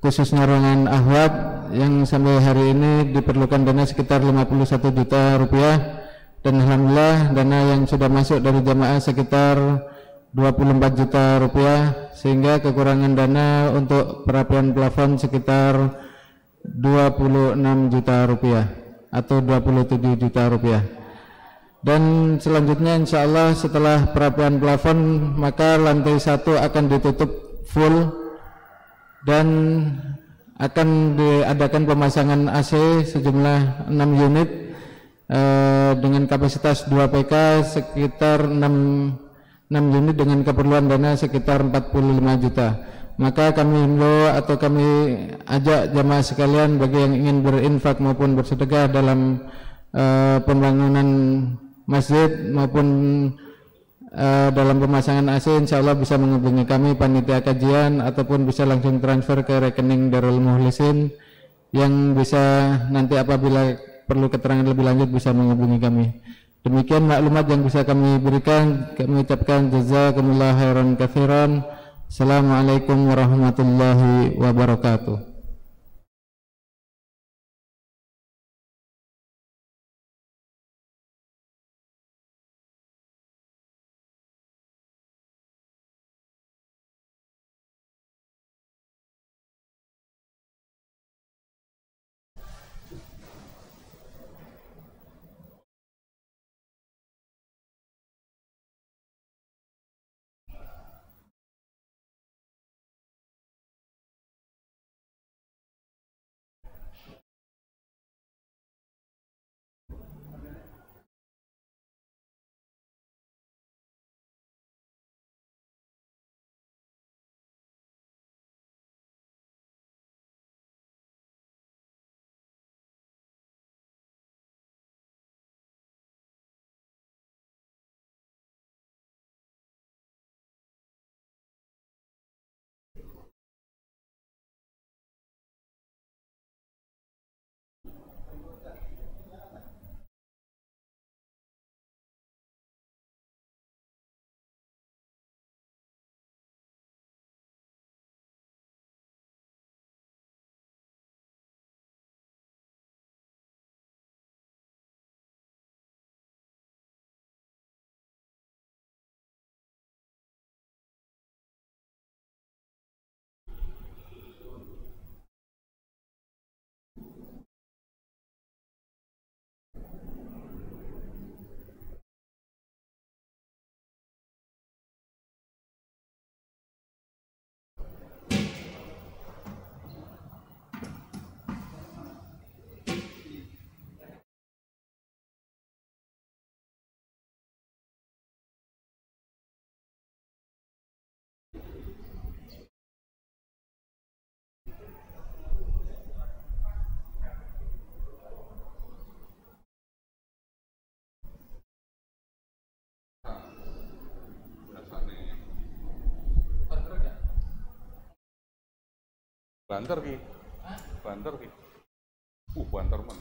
khususnya ruangan Ahwab yang sampai hari ini diperlukan dana sekitar 51 juta rupiah, dan alhamdulillah dana yang sudah masuk dari jamaah sekitar 24 juta rupiah, sehingga kekurangan dana untuk perapian plafon sekitar 26 juta rupiah atau 27 juta rupiah. Dan selanjutnya insya Allah setelah perapian plafon maka lantai 1 akan ditutup full dan akan diadakan pemasangan AC sejumlah 6 unit dengan kapasitas 2 PK sekitar 6 unit dengan keperluan dana sekitar 45 juta. Maka kami himbau atau kami ajak jamaah sekalian bagi yang ingin berinfak maupun bersedekah dalam pembangunan masjid maupun dalam pemasangan AC, insya Allah bisa menghubungi kami panitia kajian ataupun bisa langsung transfer ke rekening Darul Mukhlisin, yang bisa nanti apabila perlu keterangan lebih lanjut bisa menghubungi kami. Demikian maklumat yang bisa kami berikan. Kami ucapkan jazakumullah khairan katsiran. Assalamualaikum warahmatullahi wabarakatuh. Banter ki, banter ki, banter man.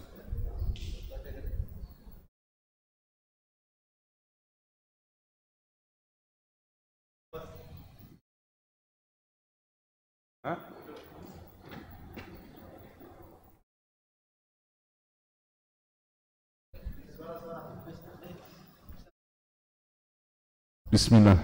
Hah? Bismillah.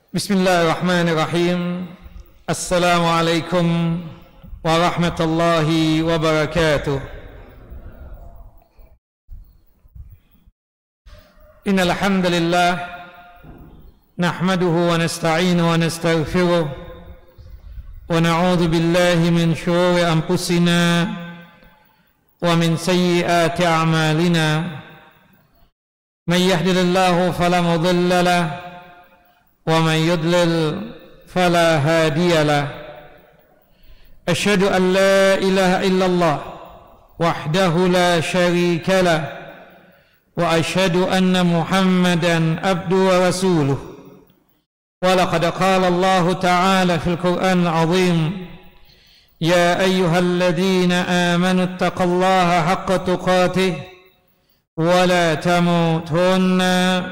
Bismillahirrahmanirrahim. Assalamualaikum warahmatullahi wabarakatuh. Innal hamdalillah nahmaduhu wa nasta'inuhu wa nastaghfiruh wa na'udzu billahi min shururi anfusina wa min sayyiati a'malina. Man yahdihillahu fala mudilla lahu wa man yudlil fala hadiya lahu. Asyhadu an la ilaha illallah wahdahu la syarika lahu wa asyhadu anna Muhammadan abduhu wa rasuluh. Wa laqad qala Allah ta'ala fil Qur'an al-'azim, ya ayyuhalladzina amanu ittaqullaha haqqa tuqatih wa la tamutunna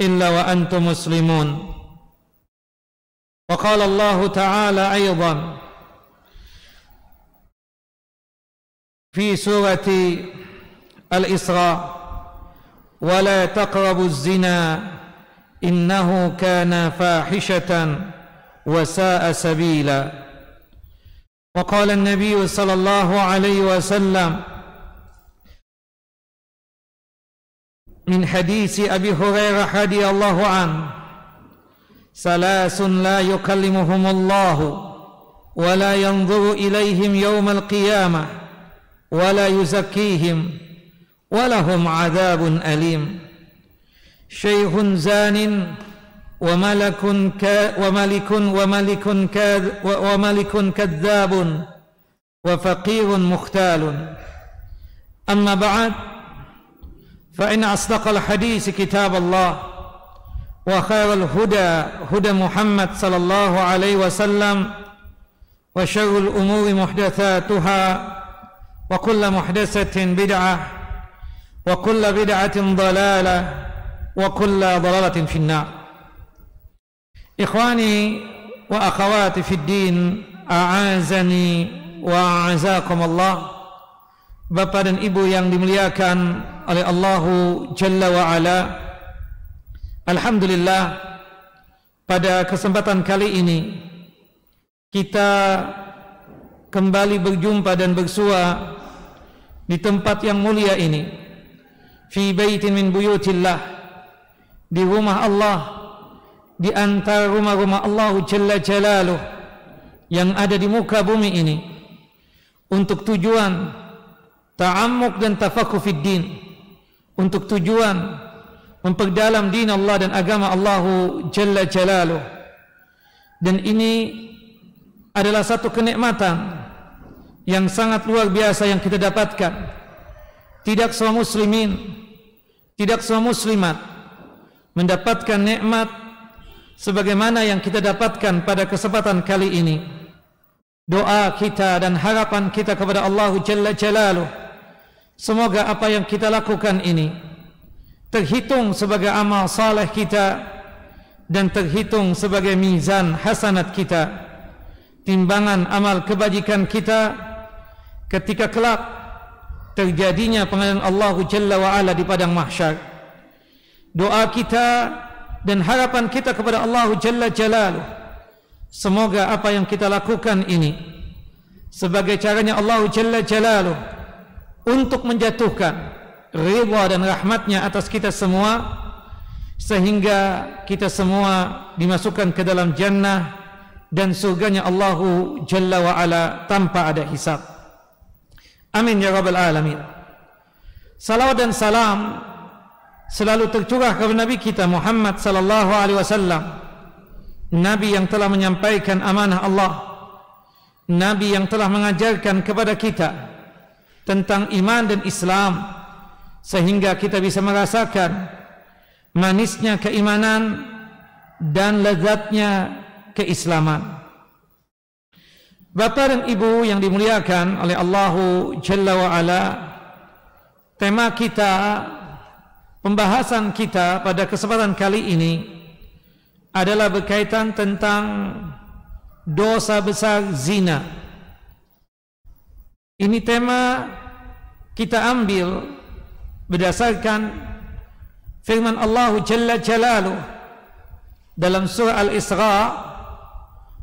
illa wa antum muslimun. وقال الله تعالى أيضا في سورة الإسراء ولا تقربوا الزنا إنه كان فاحشة وساء سبيلا. وقال النبي صلى الله عليه وسلم من حديث أبي هريرة رضي الله عنه: ثلاث لا يكلمهم الله ولا ينظر إليهم يوم القيامة ولا يزكيهم ولهم عذاب أليم: شيخ زان وملك كذاب وفقير مختال. أما بعد، فإن أصدق الحديث كتاب الله وخير الهدى هدى محمد صلى الله عليه وسلم وشر الأمور محدثاتها وكل محدثة بدعة وكل بدعة ضلالة وكل ضلالة في النار. إخواني وأخواتي في الدين، أعزني وأعزكم الله. Bapak dan Ibu yang dimuliakan oleh Allah Jalla wa Ala, alhamdulillah, pada kesempatan kali ini kita kembali berjumpa dan bersua di tempat yang mulia ini, fi baitin min buyutillah, di rumah Allah, di antara rumah-rumah Allah Jalla Jalaluh yang ada di muka bumi ini, untuk tujuan ta'ammuk dan tafaqquh fid din, untuk tujuan memperdalam din Allah dan agama Allah Jalla Jalaluh. Dan ini adalah satu kenikmatan yang sangat luar biasa yang kita dapatkan. Tidak semua muslimin, tidak semua muslimat mendapatkan nikmat sebagaimana yang kita dapatkan pada kesempatan kali ini. Doa kita dan harapan kita kepada Allah Jalla Jalaluh, semoga apa yang kita lakukan ini terhitung sebagai amal saleh kita dan terhitung sebagai mizan hasanat kita, timbangan amal kebajikan kita ketika kelak terjadinya pengadilan Allah Jalla wa Ala di padang mahsyar. Doa kita dan harapan kita kepada Allah Jalla Jalaluh, semoga apa yang kita lakukan ini sebagai caranya Allah Jalla Jalaluh untuk menjatuhkan ridha dan rahmatnya atas kita semua, sehingga kita semua dimasukkan ke dalam jannah dan surganya Allahu Jalla wa Ala tanpa ada hisab. Amin ya rabbal alamin. Salawat dan salam selalu tercurah kepada Nabi kita Muhammad sallallahu alaihi wasallam, Nabi yang telah menyampaikan amanah Allah, Nabi yang telah mengajarkan kepada kita tentang iman dan Islam, sehingga kita bisa merasakan manisnya keimanan dan lezatnya keislaman. Bapak dan Ibu yang dimuliakan oleh Allah Jalla wa Ala, tema kita, pembahasan kita pada kesempatan kali ini adalah berkaitan tentang dosa besar zina. Ini tema kita ambil berdasarkan firman Allah Jalla Jalaluh dalam surah Al-Isra,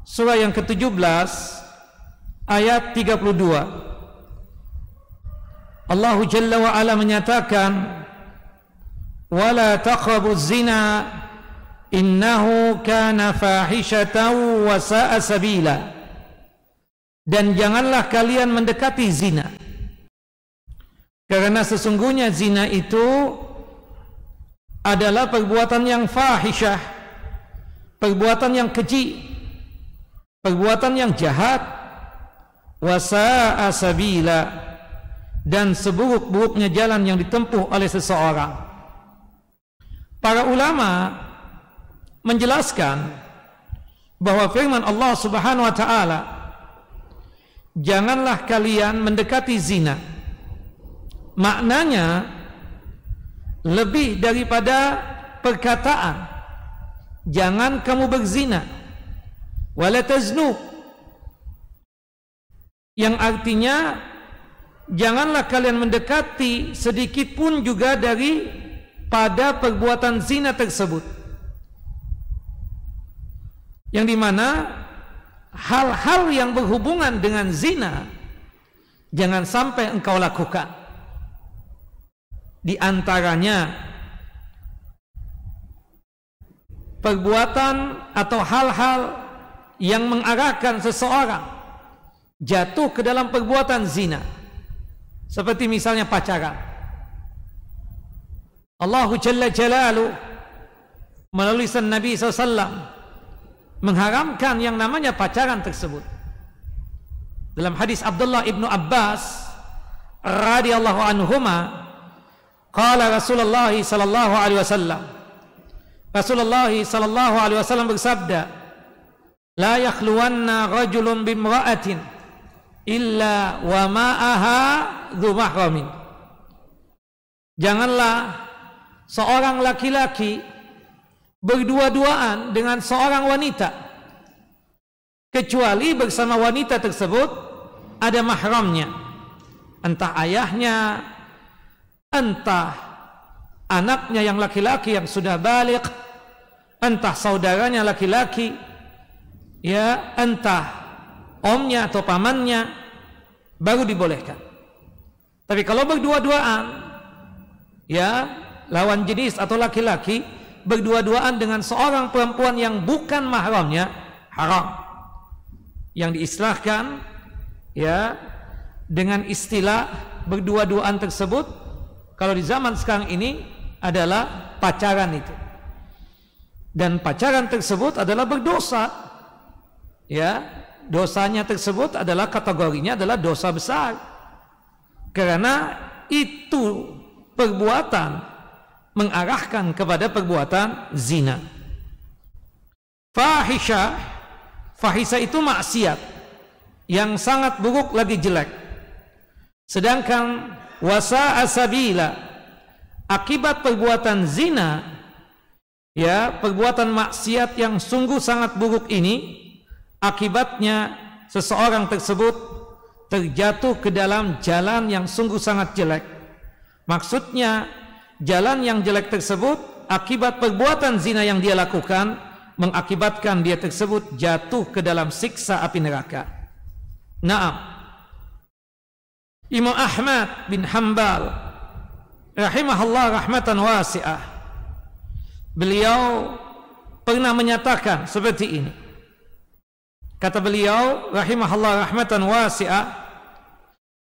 surah yang ke-17 ayat 32. Allah Jalla wa Ala menyatakan, wala taqrabuz zina innahu kana fahishatan wa sa'a sabila. Dan janganlah kalian mendekati zina, karena sesungguhnya zina itu adalah perbuatan yang fahisyah, perbuatan yang keji, perbuatan yang jahat, wa sa'a sabila, dan seburuk-buruknya jalan yang ditempuh oleh seseorang. Para ulama menjelaskan bahwa firman Allah Subhanahu wa taala, janganlah kalian mendekati zina, maknanya lebih daripada perkataan jangan kamu berzina, wala taznu, yang artinya janganlah kalian mendekati sedikit pun juga daripada perbuatan zina tersebut, yang dimana hal-hal yang berhubungan dengan zina jangan sampai engkau lakukan. Di antaranya perbuatan atau hal-hal yang mengarahkan seseorang jatuh ke dalam perbuatan zina, seperti misalnya pacaran. Allah Jalla Jalaluhu melalui Nabi SAW mengharamkan yang namanya pacaran tersebut. Dalam hadis Abdullah ibnu Abbas radhiyallahu anhuma, qala Rasulullah sallallahu alaihi wasallam, Rasulullah sallallahu alaihi wasallam bersabda, la yakhluwanna rajulun bimra'atin illa wa ma'aha dzu mahramin. Janganlah seorang laki-laki berdua-duaan dengan seorang wanita kecuali bersama wanita tersebut ada mahramnya, entah ayahnya, entah anaknya yang laki-laki yang sudah baligh, entah saudaranya laki-laki, ya, entah omnya atau pamannya, baru dibolehkan. Tapi kalau berdua-duaan, ya, lawan jenis atau laki-laki berdua-duaan dengan seorang perempuan yang bukan mahramnya, haram. Yang diistilahkan, ya, dengan istilah berdua-duaan tersebut kalau di zaman sekarang ini adalah pacaran itu. Dan pacaran tersebut adalah berdosa, ya, dosanya tersebut adalah kategorinya adalah dosa besar, karena itu perbuatan mengarahkan kepada perbuatan zina. Fahisyah, fahisyah itu maksiat yang sangat buruk lagi jelek. Sedangkan wasa'a sabila, akibat perbuatan zina, ya, perbuatan maksiat yang sungguh sangat buruk ini, akibatnya seseorang tersebut terjatuh ke dalam jalan yang sungguh sangat jelek. Maksudnya jalan yang jelek tersebut akibat perbuatan zina yang dia lakukan mengakibatkan dia tersebut jatuh ke dalam siksa api neraka. Naam. Imam Ahmad bin Hanbal rahimahullah rahmatan wasi'ah, beliau pernah menyatakan seperti ini. Kata beliau rahimahullah rahmatan wasi'ah,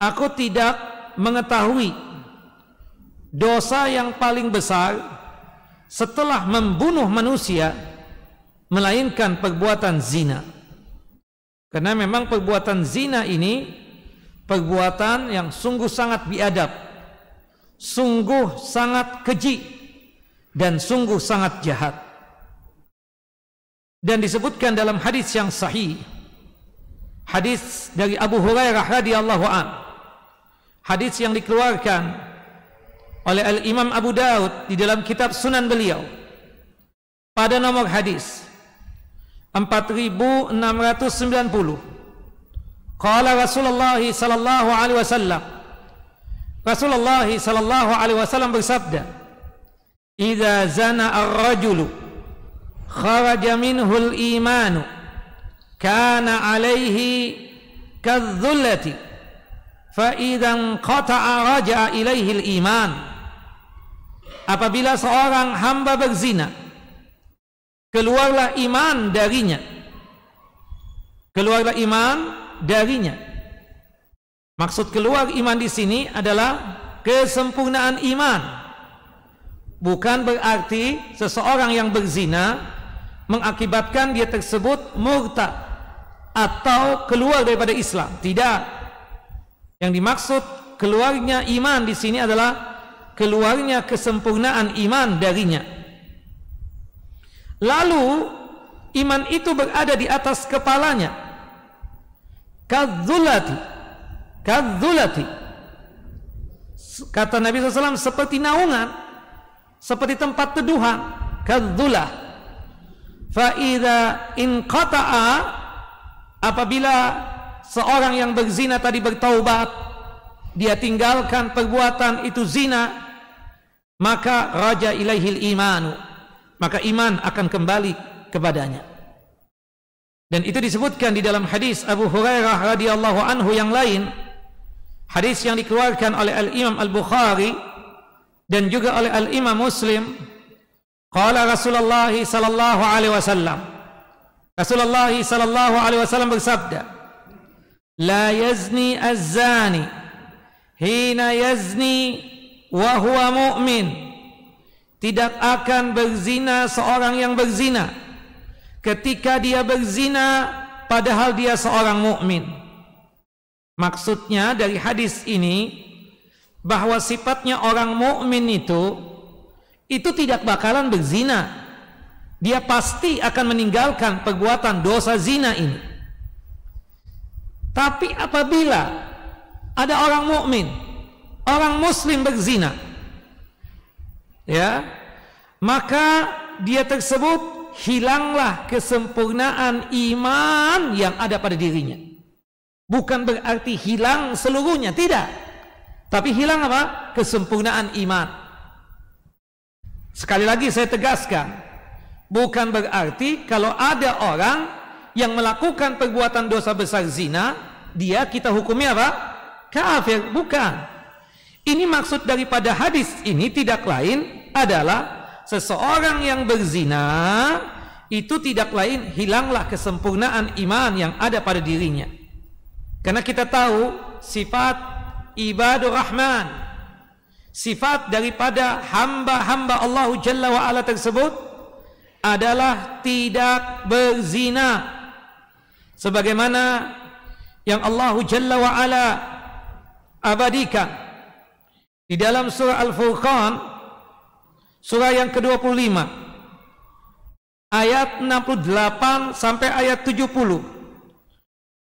aku tidak mengetahui dosa yang paling besar setelah membunuh manusia melainkan perbuatan zina. Karena memang perbuatan zina ini perbuatan yang sungguh sangat biadab, sungguh sangat keji, dan sungguh sangat jahat. Dan disebutkan dalam hadis yang sahih, hadis dari Abu Hurairah radhiyallahu an, hadis yang dikeluarkan oleh Al-Imam Abu Daud di dalam kitab Sunan beliau pada nomor hadis 4690. Qala Rasulullah sallallahu alaihi wasallam, Rasulullah sallallahu alaihi wasallam bersabda, "Idza zana ar-rajulu kharaja minhul imanu kana alaihi kadzullati fa idzan qata'a raja'a ilaihil iman. Apabila seorang hamba berzina, keluarlah iman darinya. Keluarlah iman darinya. Maksud keluar iman di sini adalah kesempurnaan iman. Bukan berarti seseorang yang berzina mengakibatkan dia tersebut murtad atau keluar daripada Islam. Tidak. Yang dimaksud keluarnya iman di sini adalah keluarnya kesempurnaan iman darinya. Lalu iman itu berada di atas kepalanya. Kadzulati. Kata Nabi SAW, seperti naungan, seperti tempat teduhan. Kadzulah. Fa idza inqata'a, apabila seorang yang berzina tadi bertaubat, dia tinggalkan perbuatan itu zina, maka raja ilaihil imanu, maka iman akan kembali kepadanya. Dan itu disebutkan di dalam hadis Abu Hurairah radhiyallahu anhu yang lain, hadis yang dikeluarkan oleh Al-Imam Al-Bukhari dan juga oleh Al-Imam Muslim. Qala Rasulullah sallallahu alaihi wasallam, Rasulullah sallallahu alaihi wasallam bersabda, la yazni az-zani hina yazni wa huwa mu'min. Tidak akan berzina seorang yang berzina ketika dia berzina padahal dia seorang mukmin. Maksudnya dari hadis ini bahwa sifatnya orang mukmin itu tidak bakalan berzina. Dia pasti akan meninggalkan perbuatan dosa zina ini. Tapi apabila ada orang mukmin, orang muslim berzina, ya, maka dia tersebut hilanglah kesempurnaan iman yang ada pada dirinya. Bukan berarti hilang seluruhnya, tidak. Tapi hilang apa? Kesempurnaan iman. Sekali lagi saya tegaskan, bukan berarti kalau ada orang yang melakukan perbuatan dosa besar zina, dia kita hukumi apa? Kafir. Bukan. Ini maksud daripada hadis ini tidak lain adalah seseorang yang berzina itu tidak lain hilanglah kesempurnaan iman yang ada pada dirinya. Karena kita tahu sifat ibadur rahman, sifat daripada hamba-hamba Allah Jalla wa'ala tersebut adalah tidak berzina, sebagaimana yang Allah Jalla wa'ala abadikan di dalam surah Al-Furqan, surah yang ke-25 ayat 68 sampai ayat 70.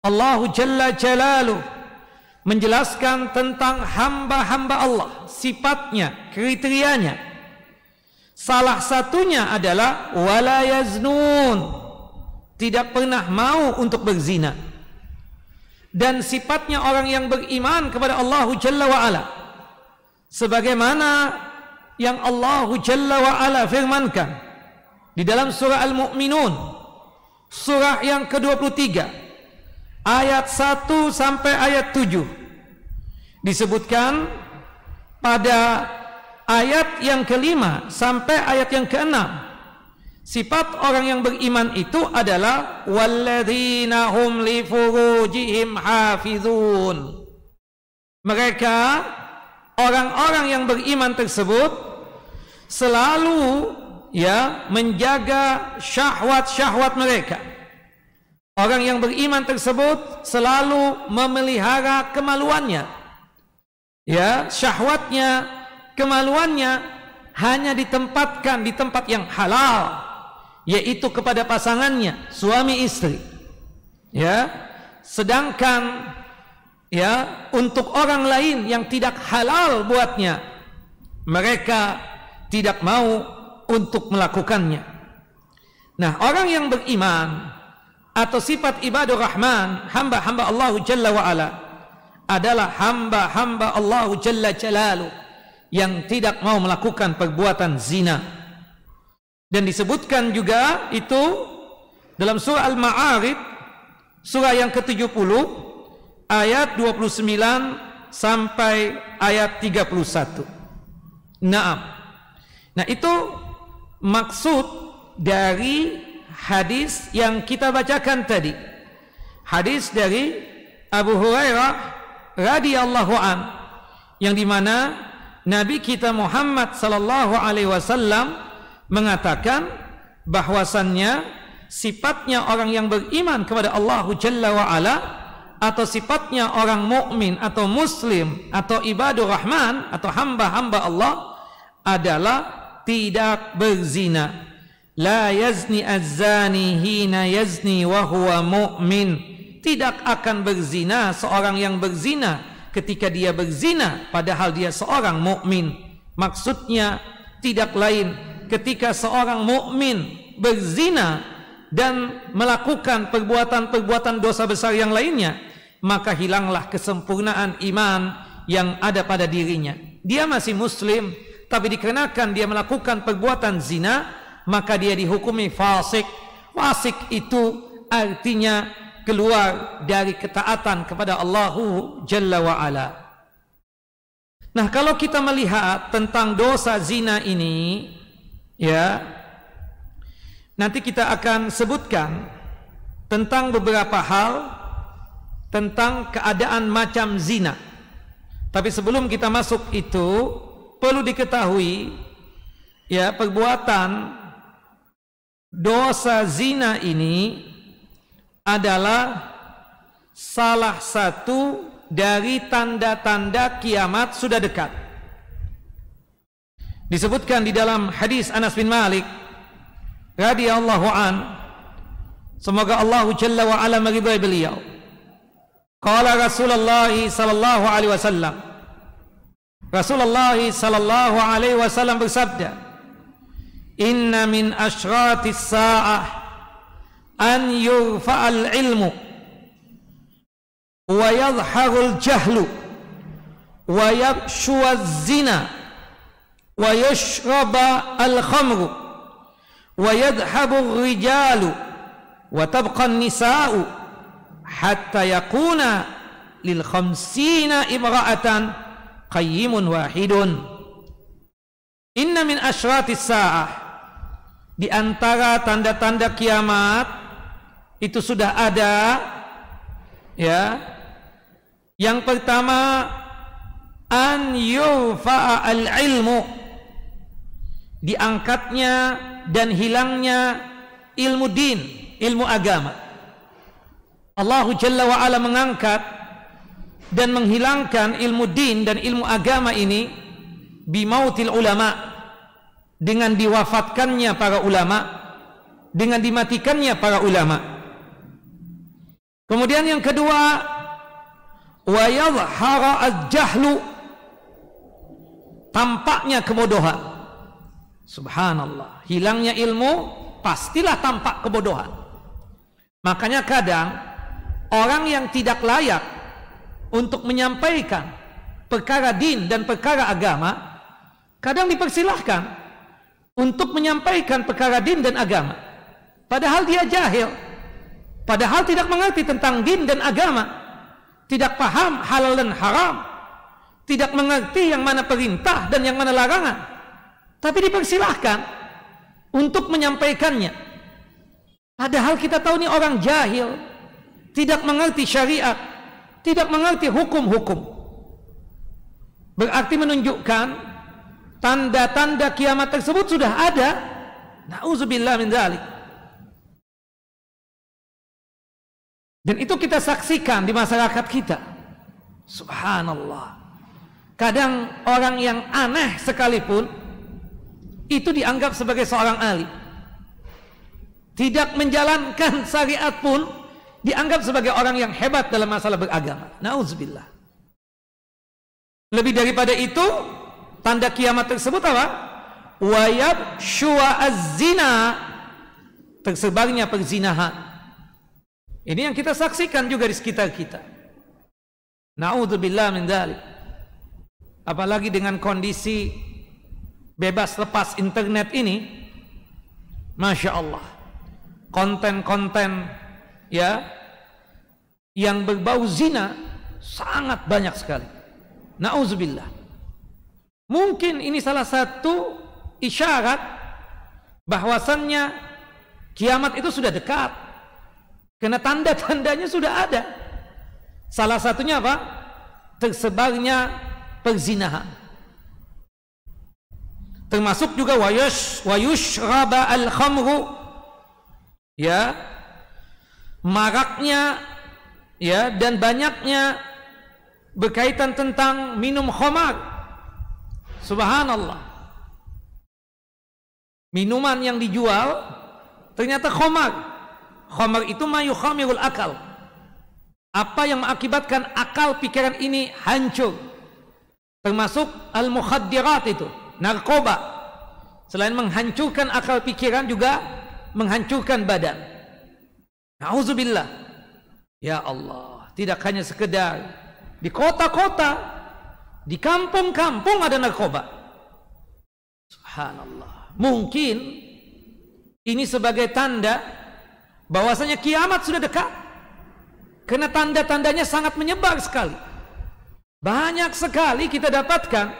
Allah Jalla Jalaluh menjelaskan tentang hamba-hamba Allah, sifatnya, kriterianya. Salah satunya adalah wala yaznun, tidak pernah mau untuk berzina. Dan sifatnya orang yang beriman kepada Allah Jalla wa'ala, sebagaimana yang Allah Jalla wa'ala firmankan di dalam surah Al-Mu'minun, surah yang ke-23 ayat 1 sampai ayat 7, disebutkan pada ayat yang kelima sampai ayat yang keenam, sifat orang yang beriman itu adalah walladzina hum li furujihim hafizun. Mereka orang-orang yang beriman tersebut selalu menjaga syahwat-syahwat mereka. Orang yang beriman tersebut selalu memelihara kemaluannya. Syahwatnya, kemaluannya hanya ditempatkan di tempat yang halal, yaitu kepada pasangannya, suami istri. Sedangkan untuk orang lain yang tidak halal buatnya, mereka tidak mau untuk melakukannya. Nah, orang yang beriman atau sifat ibadur rahman, hamba-hamba Allah Jalla wa'ala, adalah hamba-hamba Allah Jalla Jalaluh yang tidak mau melakukan perbuatan zina. Dan disebutkan juga itu dalam surah Al-Ma'arij, surah yang ke-70, ayat 29 sampai ayat 31. Nah itu maksud dari hadis yang kita bacakan tadi. Hadis dari Abu Hurairah radhiyallahu an, yang dimana Nabi kita Muhammad sallallahu alaihi wasallam mengatakan bahwasannya sifatnya orang yang beriman kepada Allah Jalla wa Ala, atau sifatnya orang mukmin atau muslim atau ibadur rahman atau hamba-hamba Allah adalah tidak berzina. La yazni az-zani hina yazni wa huwa mu'min. Tidak akan berzina seorang yang berzina ketika dia berzina padahal dia seorang mukmin. Maksudnya tidak lain, ketika seorang mukmin berzina dan melakukan perbuatan-perbuatan dosa besar yang lainnya, maka hilanglah kesempurnaan iman yang ada pada dirinya. Dia masih muslim, tapi dikarenakan dia melakukan perbuatan zina, maka dia dihukumi fasik. Fasik itu artinya keluar dari ketaatan kepada Allah Jalla wa Ala. Nah, kalau kita melihat tentang dosa zina ini, ya, nanti kita akan sebutkan tentang beberapa hal tentang keadaan macam zina. Tapi sebelum kita masuk itu, perlu diketahui, ya, perbuatan dosa zina ini adalah salah satu dari tanda-tanda kiamat sudah dekat. Disebutkan di dalam hadis Anas bin Malik radhiyallahu an, semoga Allah Jalla wa Ala meridai beliau. Qala Rasulullah sallallahu alaihi wasallam, Rasulullah sallallahu alaihi wasallam bersabda, inna min asyratis sa'ah an yurfa'al ilmu wa yadhharul jahlu wa yabshuwaz zina wa yashraba al khamru wa yadhhabu rijalu wa tabqa nisa'u hatta yakuna lil khamsina imra'atan qayyimun wahidun. Inna min asyratis sa'ah, di antara tanda-tanda kiamat itu sudah ada, ya. Yang pertama, an yurfa'a al-ilmu, diangkatnya dan hilangnya ilmu din, ilmu agama. Allah Jalla wa Ala mengangkat dan menghilangkan ilmu din dan ilmu agama ini bimautil ulama, dengan diwafatkannya para ulama, dengan dimatikannya para ulama. Kemudian yang kedua, wa yadhhara al-jahlu, tampaknya kebodohan. Subhanallah, hilangnya ilmu pastilah tampak kebodohan. Makanya kadang orang yang tidak layak untuk menyampaikan perkara din dan perkara agama, kadang dipersilahkan untuk menyampaikan perkara din dan agama, padahal dia jahil, padahal tidak mengerti tentang din dan agama, tidak paham halal dan haram, tidak mengerti yang mana perintah dan yang mana larangan, tapi dipersilahkan untuk menyampaikannya. Padahal kita tahu ini orang jahil, tidak mengerti syariat, tidak mengerti hukum-hukum. Berarti menunjukkan tanda-tanda kiamat tersebut sudah ada. Na'udzubillah min dzalik. Dan itu kita saksikan di masyarakat kita. Subhanallah. Kadang orang yang aneh sekalipun itu dianggap sebagai seorang alim. Tidak menjalankan syariat pun dianggap sebagai orang yang hebat dalam masalah beragama. Na'udzubillah. Lebih daripada itu, tanda kiamat tersebut apa? Wa yabshuwa az-zina, tersebarnya perzinahan. Ini yang kita saksikan juga di sekitar kita. Na'udzubillah min dzalik. Apalagi dengan kondisi bebas lepas internet ini, Masya Allah, konten-konten ya yang berbau zina sangat banyak sekali. Nauzubillah. Mungkin ini salah satu isyarat bahwasannya kiamat itu sudah dekat, karena tanda-tandanya sudah ada. Salah satunya apa? Tersebarnya perzinahan. Termasuk juga wayushraba al-khamru, ya, maraknya ya dan banyaknya berkaitan tentang minum khamar. Subhanallah. Minuman yang dijual ternyata khamar. Khamar itu ma yukhamirul akal. Apa yang mengakibatkan akal pikiran ini hancur. Termasuk al-mukhaddirat itu, narkoba. Selain menghancurkan akal pikiran juga menghancurkan badan. Nauzubillah. Ya Allah, tidak hanya sekedar di kota-kota, di kampung-kampung ada narkoba. Subhanallah. Mungkin ini sebagai tanda bahwasanya kiamat sudah dekat. Karena tanda-tandanya sangat menyebar sekali. Banyak sekali kita dapatkan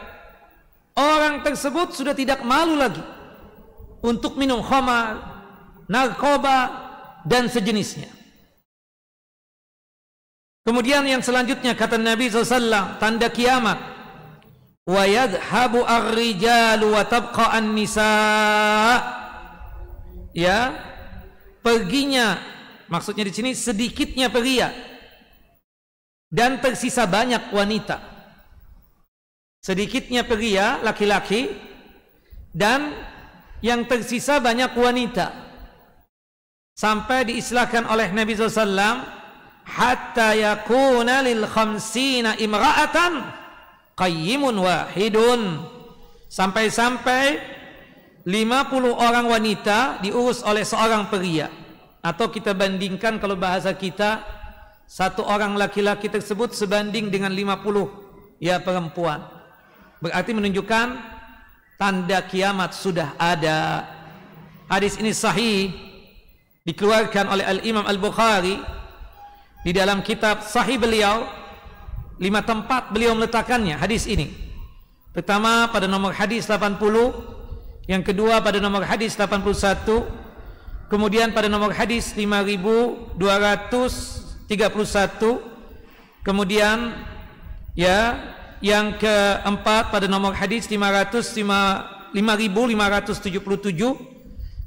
orang tersebut sudah tidak malu lagi untuk minum khamar, narkoba dan sejenisnya. Kemudian yang selanjutnya kata Nabi SAW, tanda kiamat, wa yadhhabu ar-rijalu wa tabqa an-nisa. Ya, perginya, maksudnya di sini sedikitnya pria dan tersisa banyak wanita. Sedikitnya pria laki-laki dan yang tersisa banyak wanita. Sampai diistilahkan oleh Nabi SAW, hatta yakuna lil khamsina imra'atan qayyimun wahidun. Sampai-sampai 50 orang wanita diurus oleh seorang pria. Atau kita bandingkan kalau bahasa kita, satu orang laki-laki tersebut sebanding dengan 50 ya perempuan. Berarti menunjukkan tanda kiamat sudah ada. Hadis ini sahih, dikeluarkan oleh Al-Imam Al-Bukhari di dalam kitab sahih beliau. 5 tempat beliau meletakkannya hadis ini. Pertama pada nomor hadis 80, yang kedua pada nomor hadis 81, kemudian pada nomor hadis 5231, kemudian ya yang keempat pada nomor hadis 5577,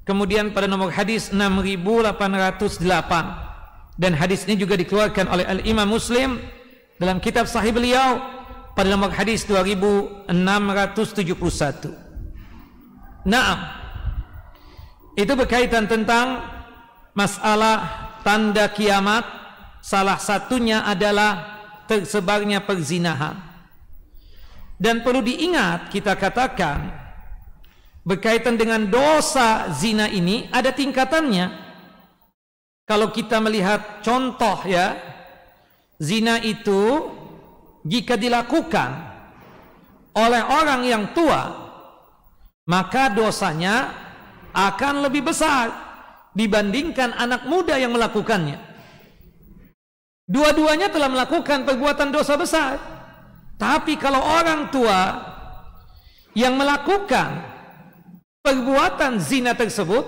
kemudian pada nomor hadis 6808. Dan hadis ini juga dikeluarkan oleh Al-Imam Muslim dalam kitab sahih beliau pada nomor hadis 2671. Naam, itu berkaitan tentang masalah tanda kiamat. Salah satunya adalah tersebarnya perzinahan. Dan perlu diingat, kita katakan berkaitan dengan dosa zina ini ada tingkatannya. Kalau kita melihat contoh ya, zina itu jika dilakukan oleh orang yang tua, maka dosanya akan lebih besar dibandingkan anak muda yang melakukannya. Dua-duanya telah melakukan perbuatan dosa besar. Tapi kalau orang tua yang melakukan perbuatan zina tersebut,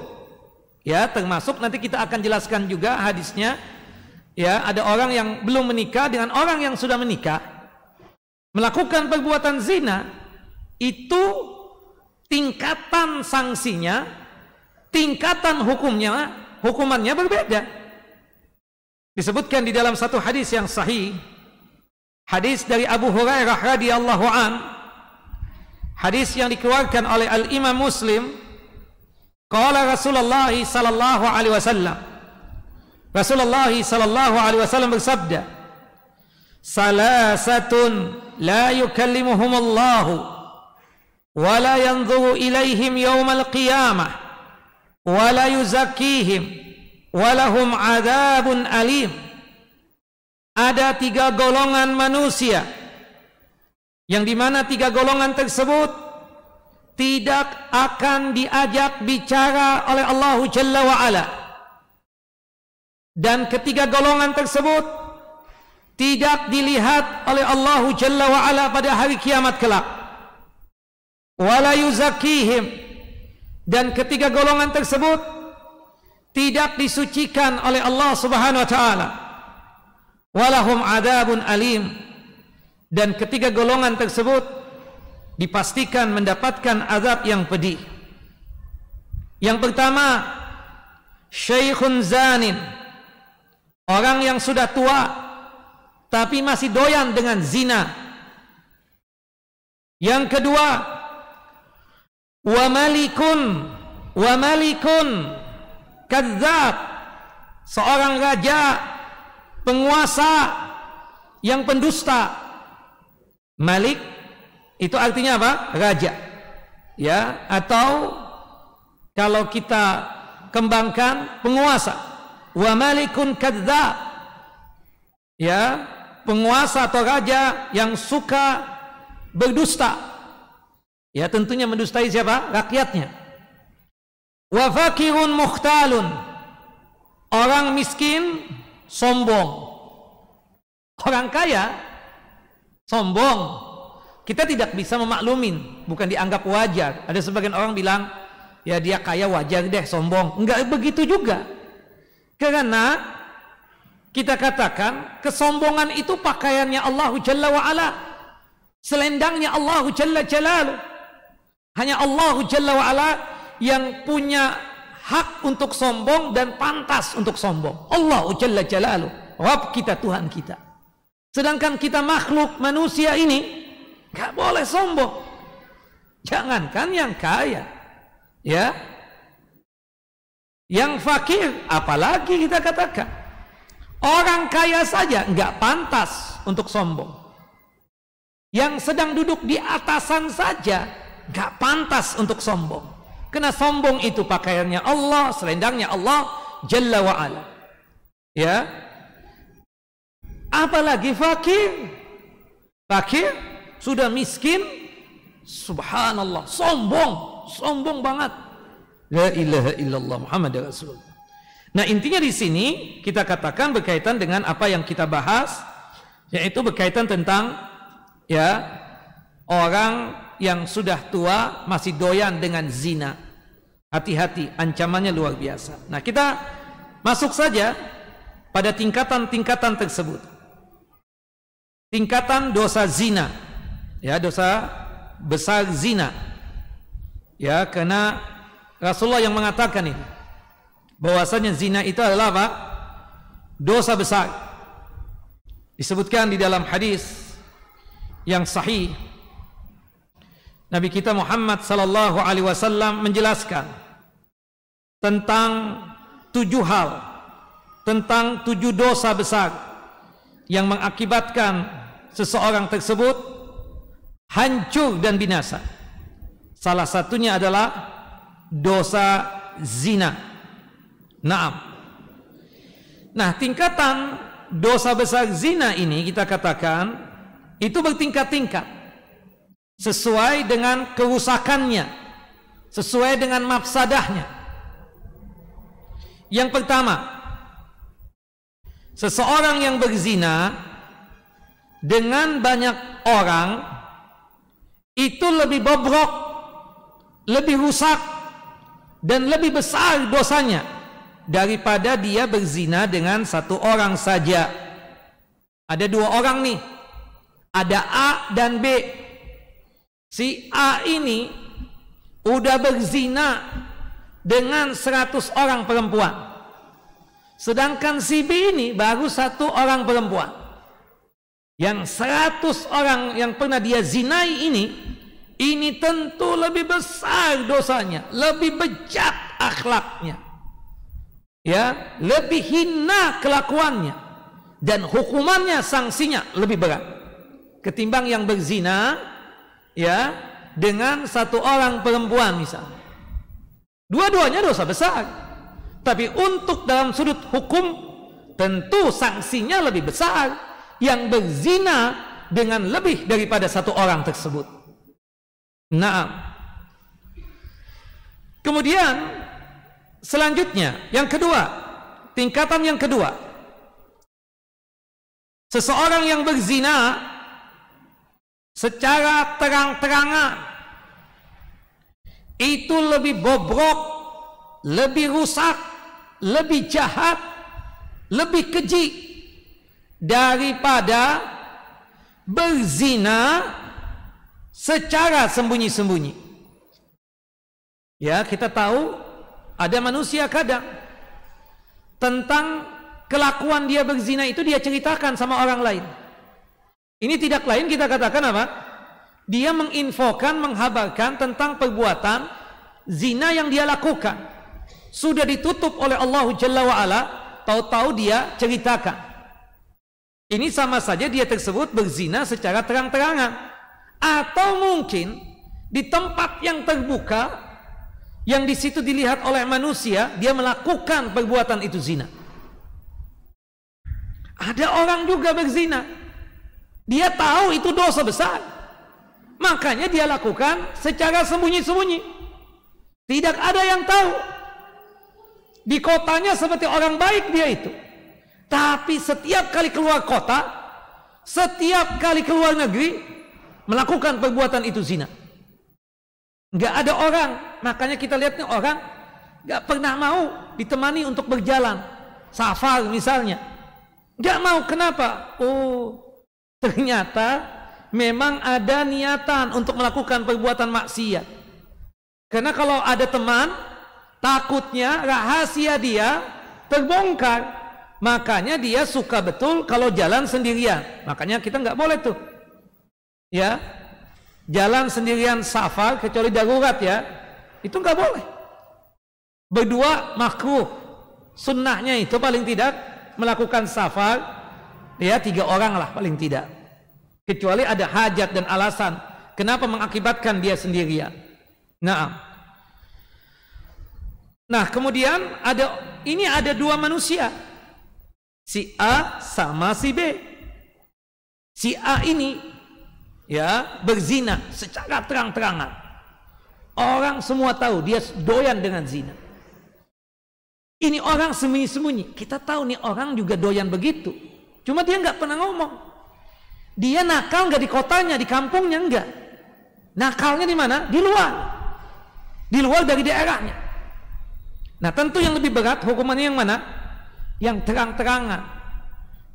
ya termasuk nanti kita akan jelaskan juga hadisnya, ya ada orang yang belum menikah dengan orang yang sudah menikah melakukan perbuatan zina, itu tingkatan sanksinya, tingkatan hukumannya berbeda. Disebutkan di dalam satu hadis yang sahih, hadis dari Abu Hurairah radhiyallahu an, hadis yang dikeluarkan oleh Al-Imam Muslim. Qala Rasulullah sallallahu alaihi wasallam, Rasulullah sallallahu alaihi wasallam bersabda, salasatun la yukallimuhumullahu wa la yanzuru ilaihim yaumal qiyamah wa la yuzakkihim wa lahum adzabun alim. Ada 3 golongan manusia yang dimana 3 golongan tersebut tidak akan diajak bicara oleh Allah Jalla wa'ala. Dan ketiga golongan tersebut tidak dilihat oleh Allah Jalla wa'ala pada hari kiamat kelak. Wala yuzakkihim, dan ketiga golongan tersebut tidak disucikan oleh Allah Subhanahu wa taala. Walahum adzabun alim, dan ketiga golongan tersebut dipastikan mendapatkan azab yang pedih. Yang pertama, syaikhun zanin, orang yang sudah tua tapi masih doyan dengan zina. Yang kedua, wa malikun kadzdzab, seorang raja penguasa yang pendusta. Malik itu artinya apa? Raja. Ya, atau kalau kita kembangkan penguasa. Wa malikun kadzdzab. Ya, penguasa atau raja yang suka berdusta. Ya, tentunya mendustai siapa? Rakyatnya. Wa fakirun mukhtalun, orang miskin sombong. Orang kaya sombong. Kita tidak bisa memaklumin, bukan dianggap wajar. Ada sebagian orang bilang, ya dia kaya wajar deh sombong. Enggak begitu juga. Karena kita katakan kesombongan itu pakaiannya Allah Jalla wa'ala, selendangnya Allah Jalla Jalaluh. Hanya Allah Jalla wa'ala yang punya hak untuk sombong dan pantas untuk sombong. Allah Jalla Jalaluh, Rabb kita, Tuhan kita. Sedangkan kita makhluk manusia ini gak boleh sombong. Jangankan yang kaya, ya, yang fakir, apalagi kita katakan orang kaya saja gak pantas untuk sombong. Yang sedang duduk di atasan saja gak pantas untuk sombong. Karena sombong itu pakaiannya Allah, selendangnya Allah Jalla wa'ala. Ya, apalagi fakir. Fakir sudah miskin, subhanallah, sombong banget. La ilaha illallah Muhammad Rasulullah. Nah, intinya di sini kita katakan berkaitan dengan apa yang kita bahas, yaitu berkaitan tentang ya orang yang sudah tua masih doyan dengan zina. Hati-hati, ancamannya luar biasa. Nah, kita masuk saja pada tingkatan-tingkatan tersebut. Tingkatan dosa zina, ya, dosa besar zina, ya, karena Rasulullah yang mengatakan ini, bahwasanya zina itu adalah apa? Dosa besar. Disebutkan di dalam hadis yang sahih, Nabi kita Muhammad sallallahu alaihi wasallam menjelaskan tentang 7 hal, tentang 7 dosa besar yang mengakibatkan seseorang tersebut hancur dan binasa. Salah satunya adalah dosa zina. Nah, tingkatan dosa besar zina ini kita katakan itu bertingkat-tingkat sesuai dengan kerusakannya, sesuai dengan mafsadahnya. Yang pertama, seseorang yang berzina dengan banyak orang itu lebih bobrok, lebih rusak, dan lebih besar dosanya daripada dia berzina dengan 1 orang saja. Ada 2 orang nih, ada A dan B. Si A ini udah berzina dengan 100 orang perempuan, sedangkan si B ini baru 1 orang perempuan. Yang 100 orang yang pernah dia zinai ini tentu lebih besar dosanya, lebih bejat akhlaknya, ya, lebih hina kelakuannya, dan hukumannya, sanksinya lebih berat ketimbang yang berzina, ya, dengan 1 orang perempuan misalnya. Dua-duanya dosa besar, tapi untuk dalam sudut hukum tentu sanksinya lebih besar yang berzina dengan lebih daripada 1 orang tersebut. Nah, Kemudian selanjutnya, yang kedua, tingkatan yang kedua, seseorang yang berzina secara terang-terangan itu lebih bobrok, lebih rusak, lebih jahat, lebih keji daripada berzina secara sembunyi-sembunyi. Ya, kita tahu ada manusia kadang tentang kelakuan dia berzina itu dia ceritakan sama orang lain. Ini tidak lain kita katakan apa? Dia menginfokan, menghabarkan tentang perbuatan zina yang dia lakukan. Sudah ditutup oleh Allah Jalla wa'ala, tahu-tahu dia ceritakan. Ini sama saja dia tersebut berzina secara terang-terangan. Atau mungkin di tempat yang terbuka, yang di situ dilihat oleh manusia, dia melakukan perbuatan itu zina. Ada orang juga berzina, dia tahu itu dosa besar, makanya dia lakukan secara sembunyi-sembunyi. Tidak ada yang tahu. Di kotanya seperti orang baik dia itu, tapi setiap kali keluar kota, setiap kali keluar negeri, melakukan perbuatan itu zina. Nggak ada orang, makanya kita lihat nih orang nggak pernah mau ditemani untuk berjalan safar misalnya, nggak mau. Kenapa? Oh, ternyata memang ada niatan untuk melakukan perbuatan maksiat. Karena kalau ada teman, takutnya rahasia dia terbongkar, makanya dia suka betul kalau jalan sendirian. Makanya kita nggak boleh tuh, ya, jalan sendirian safar kecuali darurat, ya, itu nggak boleh. Berdua makruh, sunnahnya itu paling tidak melakukan safar, ya, 3 orang lah paling tidak, kecuali ada hajat dan alasan kenapa mengakibatkan dia sendirian. Nah kemudian ada 2 manusia, si A sama si B. Si A ini, ya, berzina secara terang-terangan. Orang semua tahu dia doyan dengan zina. Ini orang sembunyi-sembunyi. Kita tahu nih orang juga doyan begitu. Cuma dia nggak pernah ngomong. Dia nakal nggak di kotanya, di kampungnya nggak. Nakalnya di mana? Di luar. Di luar dari daerahnya. Nah tentu yang lebih berat hukumannya yang mana? Yang terang-terangan.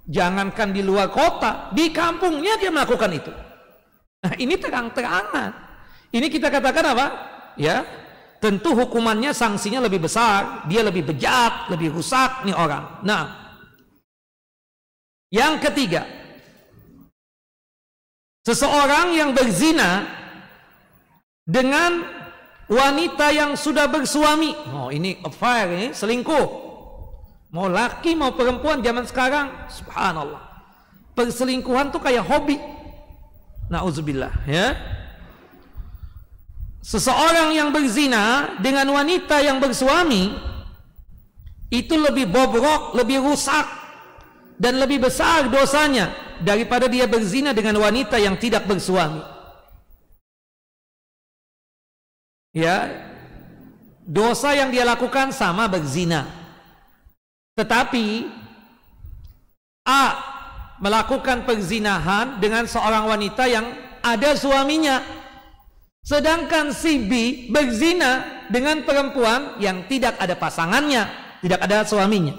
Jangankan di luar kota, di kampungnya dia melakukan itu. Nah ini terang-terangan. Ini kita katakan apa? Ya, tentu hukumannya, sanksinya lebih besar. Dia lebih bejat, lebih rusak nih orang. Nah, yang ketiga, seseorang yang berzina dengan wanita yang sudah bersuami. Oh ini affair, ini selingkuh. Mau laki mau perempuan zaman sekarang, subhanallah, perselingkuhan tuh kayak hobi. Nauzubillah, ya. Seseorang yang berzina dengan wanita yang bersuami itu lebih bobrok, lebih rusak dan lebih besar dosanya daripada dia berzina dengan wanita yang tidak bersuami. Ya, dosa yang dia lakukan sama berzina, tetapi A melakukan perzinahan dengan seorang wanita yang ada suaminya, sedangkan si B berzina dengan perempuan yang tidak ada pasangannya, tidak ada suaminya.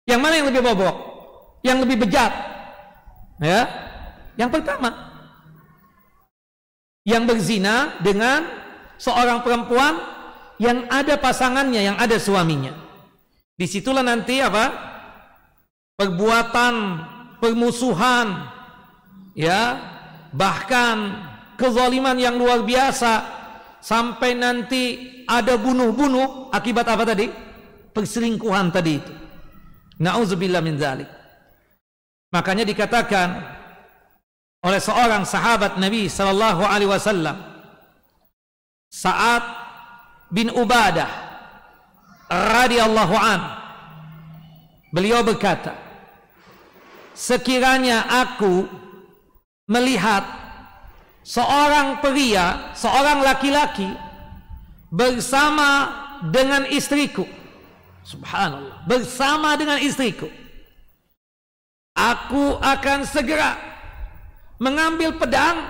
Yang mana yang lebih bobrok? Yang lebih bejat? Ya, yang pertama, yang berzina dengan seorang perempuan yang ada pasangannya, yang ada suaminya. Disitulah nanti apa? Perbuatan permusuhan, ya, bahkan kezaliman yang luar biasa, sampai nanti ada bunuh-bunuh akibat apa tadi? Perselingkuhan tadi itu. Nauzubillah min dzalik. Makanya dikatakan oleh seorang sahabat Nabi sallallahu alaihi wasallam, Sa'ad bin Ubadah radhiyallahu an, beliau berkata, sekiranya aku melihat seorang pria, seorang laki-laki bersama dengan istriku. Subhanallah, bersama dengan istriku. Aku akan segera mengambil pedang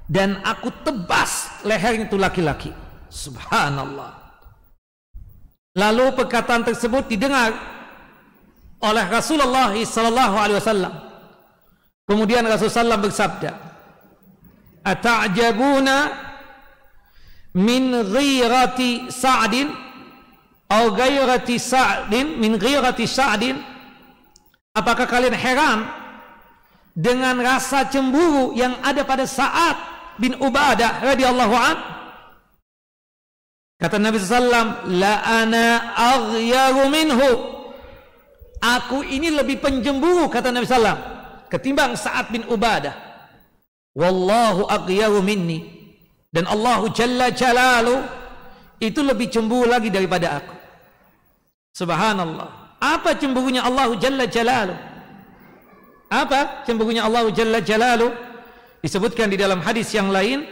dan aku tebas lehernya itu laki-laki. Subhanallah. Lalu perkataan tersebut didengar oleh Rasulullah SAW. Kemudian Rasulullah SAW bersabda, "Ata'jabuna min ghirati Sa'din atau ghairati Sa'din min ghirati Sa'din?" Apakah kalian heran dengan rasa cemburu yang ada pada Sa'ad bin Ubadah radhiyallahu an? Kata Nabi SAW, "La ana aghyaru minhu." Aku ini lebih pencemburu, kata Nabi SAW, ketimbang Sa'ad bin Ubadah. Wallahu aghyaru minni. Dan Allahu Jalla Jalaluh itu lebih cemburu lagi daripada aku. Subhanallah. Apa cemburunya Allah Jalla Jalaluh? Apa cemburunya Allah Jalla Jalaluh? Disebutkan di dalam hadis yang lain,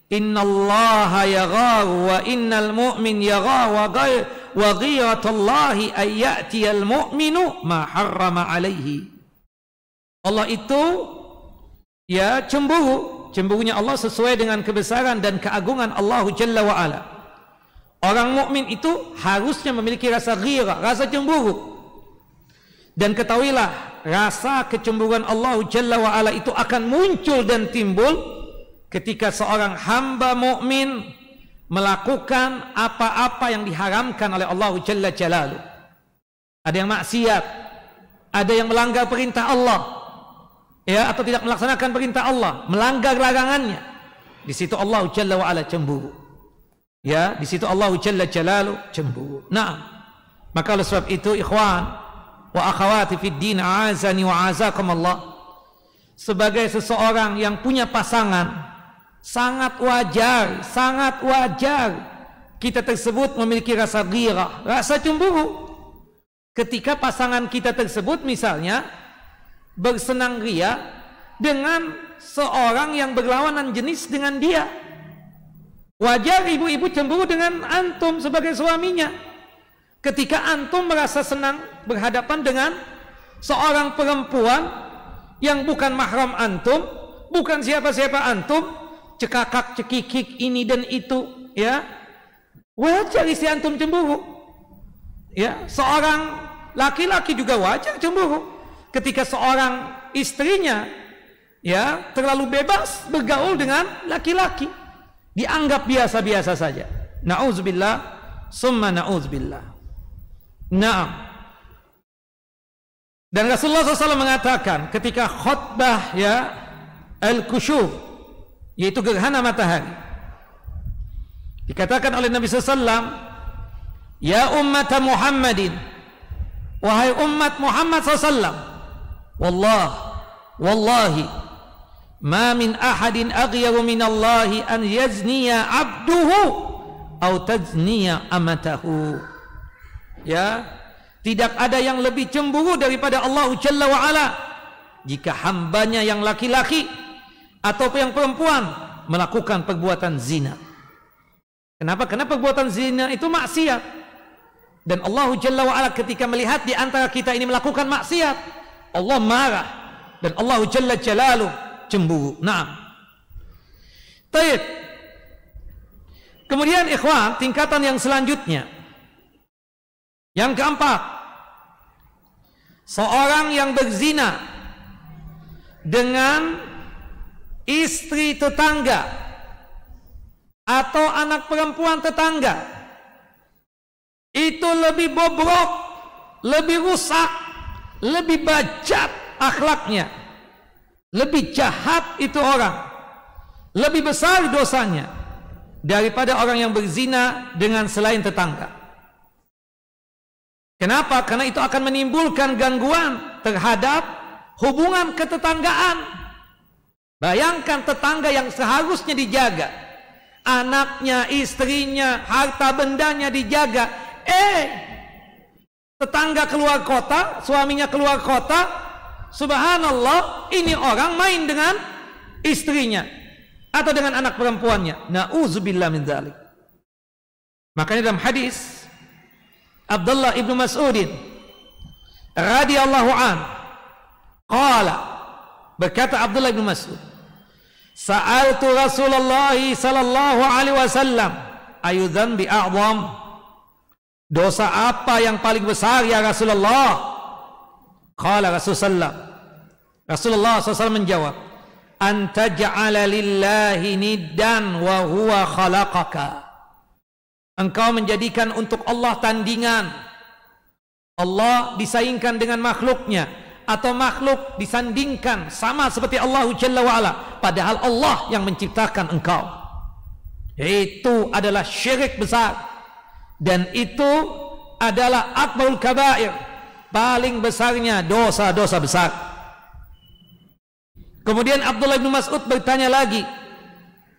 innallaha yagharu wa innal mu'min yagharu wa ghiratullahi ay ya'tiyal mu'minu ma harrama alaihi. Allah itu ya cemburu. Cemburunya Allah sesuai dengan kebesaran dan keagungan Allah Jalla wa ala. Orang mukmin itu harusnya memiliki rasa ghirah, rasa cemburu. Dan ketahuilah, rasa kecemburuan Allah Jalla wa ala itu akan muncul dan timbul ketika seorang hamba mukmin melakukan apa-apa yang diharamkan oleh Allah Jalla Jalaluh. Ada yang maksiat, ada yang melanggar perintah Allah, ya, atau tidak melaksanakan perintah Allah, melanggar larangannya. Di situ Allah Jalla wa ala cemburu. Ya, di situ Allah Jalla Jalaluh cemburu. Nah, maka oleh sebab itu ikhwan wa akhawati fid din, a'azani wa a'azakumullah, sebagai seseorang yang punya pasangan, sangat wajar kita tersebut memiliki rasa ghirah, rasa cemburu. Ketika pasangan kita tersebut misalnya bersenang ria dengan seorang yang berlawanan jenis dengan dia. Wajar ibu-ibu cemburu dengan antum sebagai suaminya. Ketika antum merasa senang berhadapan dengan seorang perempuan yang bukan mahram antum, bukan siapa-siapa antum, cekakak cekikik ini dan itu, ya, wajar istri antum cemburu. Ya, seorang laki-laki juga wajar cemburu ketika seorang istrinya ya terlalu bebas bergaul dengan laki-laki, dianggap biasa-biasa saja. Na'udzubillah, summa na'udzubillah. Naam. Dan Rasulullah SAW mengatakan ketika khutbah ya al-kusyuf, yaitu gerhana matahari, dikatakan oleh Nabi SAW, ya ummat Muhammadin, wahai umat Muhammad SAW, wallahi ma min ahadin aghyaru minallahi an yazniya abduhu atau tazniya amatahu. Ya, tidak ada yang lebih cemburu daripada Allah Jalla wa ala jika hambanya yang laki-laki atau yang perempuan melakukan perbuatan zina. Kenapa? Karena perbuatan zina itu maksiat. Dan Allah Jalla wa ala ketika melihat di antara kita ini melakukan maksiat, Allah marah dan Allah Jalla Jalaluh cemburu. Naam. Baik. Kemudian ikhwan, tingkatan yang selanjutnya, yang keempat, seorang yang berzina dengan istri tetangga atau anak perempuan tetangga itu lebih bobrok, lebih rusak, lebih bejat akhlaknya, lebih jahat itu orang, lebih besar dosanya daripada orang yang berzina dengan selain tetangga. Kenapa? Karena itu akan menimbulkan gangguan terhadap hubungan ketetanggaan. Bayangkan tetangga yang seharusnya dijaga, anaknya, istrinya, harta bendanya dijaga, tetangga keluar kota, suaminya keluar kota, subhanallah, ini orang main dengan istrinya atau dengan anak perempuannya. Na'udzubillah min dzalik. Makanya dalam hadis Abdullah ibnu Mas'udin radhiyallahu an qala, berkata Abdullah ibnu Mas'ud, sa'altu Rasulullah sallallahu alaihi wasallam ayu dzambi a'zam, dosa apa yang paling besar ya Rasulullah? Qala Rasulullah SAW menjawab, anta ja'ala lillahi niddan wa huwa khalaqaka, engkau menjadikan untuk Allah tandingan, Allah disaingkan dengan makhluknya, atau makhluk disandingkan sama seperti Allah Jalla wa'ala, padahal Allah yang menciptakan engkau. Itu adalah syirik besar, dan itu adalah akbarul kabair, paling besarnya dosa-dosa besar. Kemudian Abdullah bin Mas'ud bertanya lagi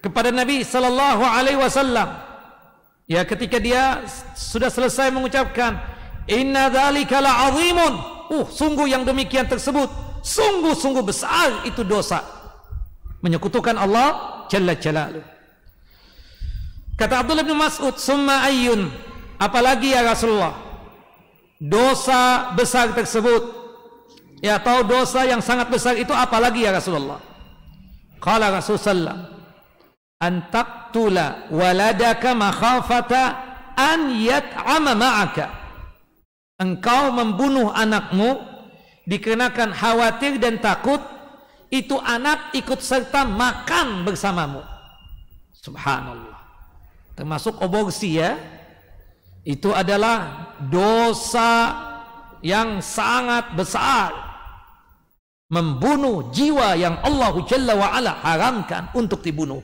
kepada Nabi sallallahu alaihi wasallam, ya, ketika dia sudah selesai mengucapkan inna dzalika la'azimun, sungguh yang demikian tersebut sungguh-sungguh besar itu dosa, menyekutukan Allah Jalla Jalaluh. Kata Abdullah bin Mas'ud, summa ayyun, apalagi ya Rasulullah dosa besar tersebut, ya, atau dosa yang sangat besar itu apalagi ya Rasulullah? Qala Rasulullah, an taqtula waladaka makhafata an yat'ama ma'aka, engkau membunuh anakmu dikarenakan khawatir dan takut itu anak ikut serta makan bersamamu. Subhanallah, termasuk aborsi, ya. Itu adalah dosa yang sangat besar, membunuh jiwa yang Allah Jalla wa'ala haramkan untuk dibunuh.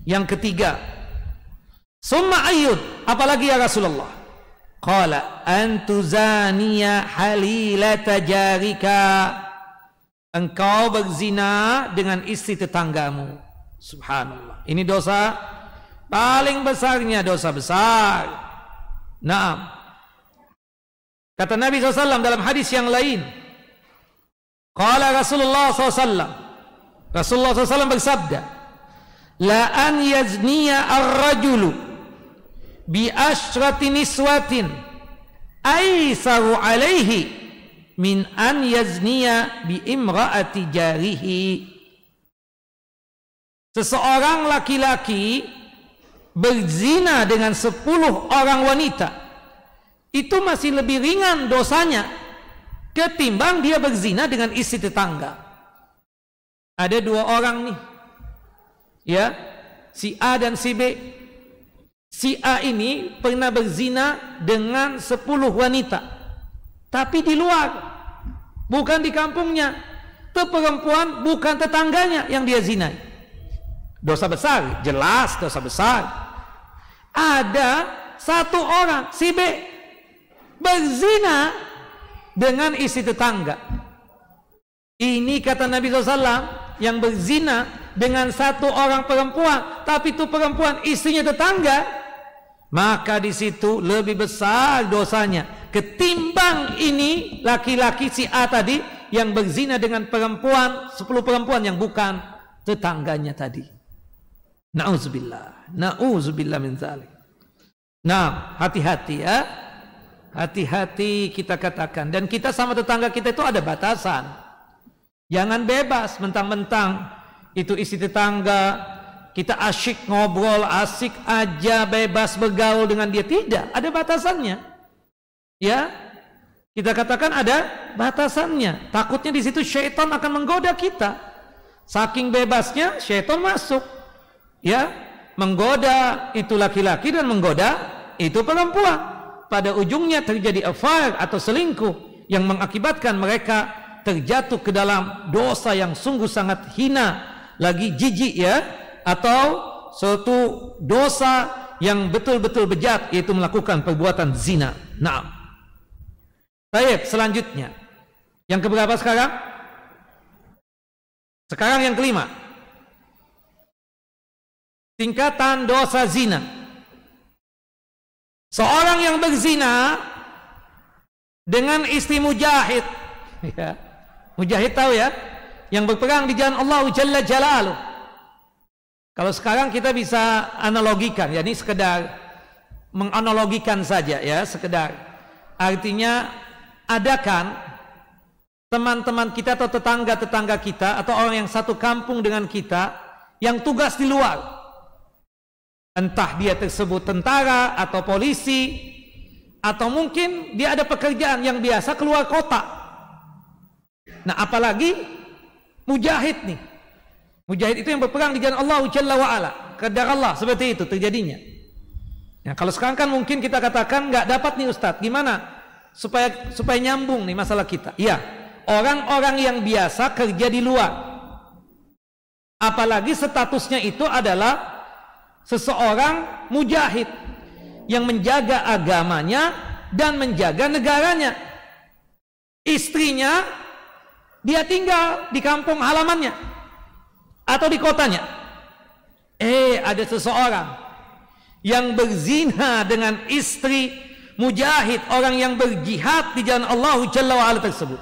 Yang ketiga, summa ayyud, apalagi ya Rasulullah? Qala antuzaniya halilata jarika, engkau berzina dengan istri tetanggamu. Subhanallah, ini dosa paling besarnya, dosa besar. Naam. Kata Nabi SAW dalam hadis yang lain, qala Rasulullah SAW, Rasulullah SAW bersabda, la an yazniya ar-rajulu bi asyrati niswatin aisaru alaihi min an yazniya bi imra'ati jarihi. Seseorang laki-laki berzina dengan 10 orang wanita, itu masih lebih ringan dosanya ketimbang dia berzina dengan istri tetangga. Ada 2 orang nih, ya, si A dan si B. Si A ini pernah berzina dengan 10 wanita, tapi di luar, bukan di kampungnya. Itu perempuan bukan tetangganya yang dia zinai. Dosa besar, jelas dosa besar. Ada 1 orang, si B, berzina dengan istri tetangga. Ini kata Nabi SAW, yang berzina dengan 1 orang perempuan, tapi itu perempuan istrinya tetangga, maka di situ lebih besar dosanya ketimbang ini laki-laki si A tadi yang berzina dengan perempuan, 10 perempuan yang bukan tetangganya tadi. Na'udzubillah, na'udzubillah min dzalik. Nah, hati-hati, ya, hati-hati kita katakan. Dan kita sama tetangga kita itu ada batasan. Jangan bebas mentang-mentang itu istri tetangga, kita asyik ngobrol, asik aja bebas bergaul dengan dia. Tidak, ada batasannya. Ya, kita katakan ada batasannya. Takutnya di situ syaitan akan menggoda kita. Saking bebasnya syaitan masuk, ya, menggoda itu laki-laki dan menggoda itu perempuan. Pada ujungnya terjadi affair atau selingkuh yang mengakibatkan mereka terjatuh ke dalam dosa yang sungguh sangat hina, lagi jijik, ya, atau suatu dosa yang betul-betul bejat, yaitu melakukan perbuatan zina. Nah, baik, selanjutnya yang keberapa sekarang? Sekarang yang kelima, tingkatan dosa zina. Seorang yang berzina dengan istri mujahid, ya, mujahid tahu, ya, yang berperang di jalan Allah Jalla Jalaluh. Kalau sekarang kita bisa analogikan, ya ini sekedar menganalogikan saja ya, sekedar. Artinya adakan teman-teman kita atau tetangga-tetangga kita atau orang yang satu kampung dengan kita yang tugas di luar, entah dia tersebut tentara atau polisi, atau mungkin dia ada pekerjaan yang biasa keluar kota. Nah apalagi mujahid nih, mujahid itu yang berperang di jalan Allah Jalla wa'ala, qadar Allah seperti itu terjadinya. Nah, kalau sekarang kan mungkin kita katakan nggak dapat nih Ustadz, gimana supaya nyambung nih masalah kita? Iya, orang-orang yang biasa kerja di luar, apalagi statusnya itu adalah seseorang mujahid yang menjaga agamanya dan menjaga negaranya. Istrinya dia tinggal di kampung halamannya atau di kotanya. Ada seseorang yang berzina dengan istri mujahid, orang yang berjihad di jalan Allah Jalla wa'ala tersebut.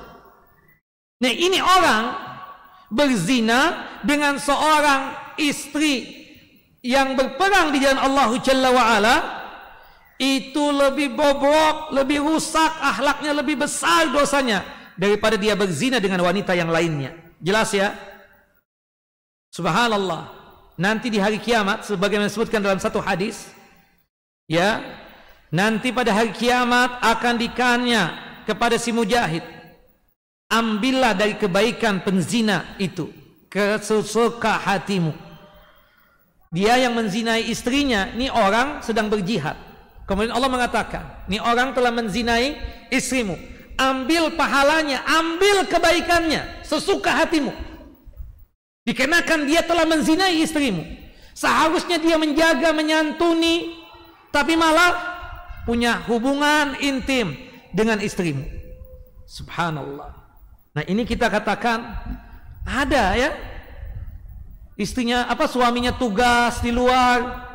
Nah ini orang berzina dengan seorang istri yang berperang di jalan Allah Jalla wa'ala, itu lebih bobrok, lebih rusak, akhlaknya lebih besar dosanya daripada dia berzina dengan wanita yang lainnya. Jelas ya? Subhanallah. Nanti di hari kiamat, sebagaimana disebutkan dalam satu hadis, ya, nanti pada hari kiamat akan ditanya kepada si mujahid, ambillah dari kebaikan penzina itu sesuka hatimu. Dia yang menzinai istrinya, ini orang sedang berjihad. Kemudian Allah mengatakan, ini orang telah menzinai istrimu, ambil pahalanya, ambil kebaikannya sesuka hatimu. Dikarenakan dia telah menzinai istrimu, seharusnya dia menjaga, menyantuni, tapi malah punya hubungan intim dengan istrimu. Subhanallah. Nah ini kita katakan ada ya, istrinya suaminya tugas di luar,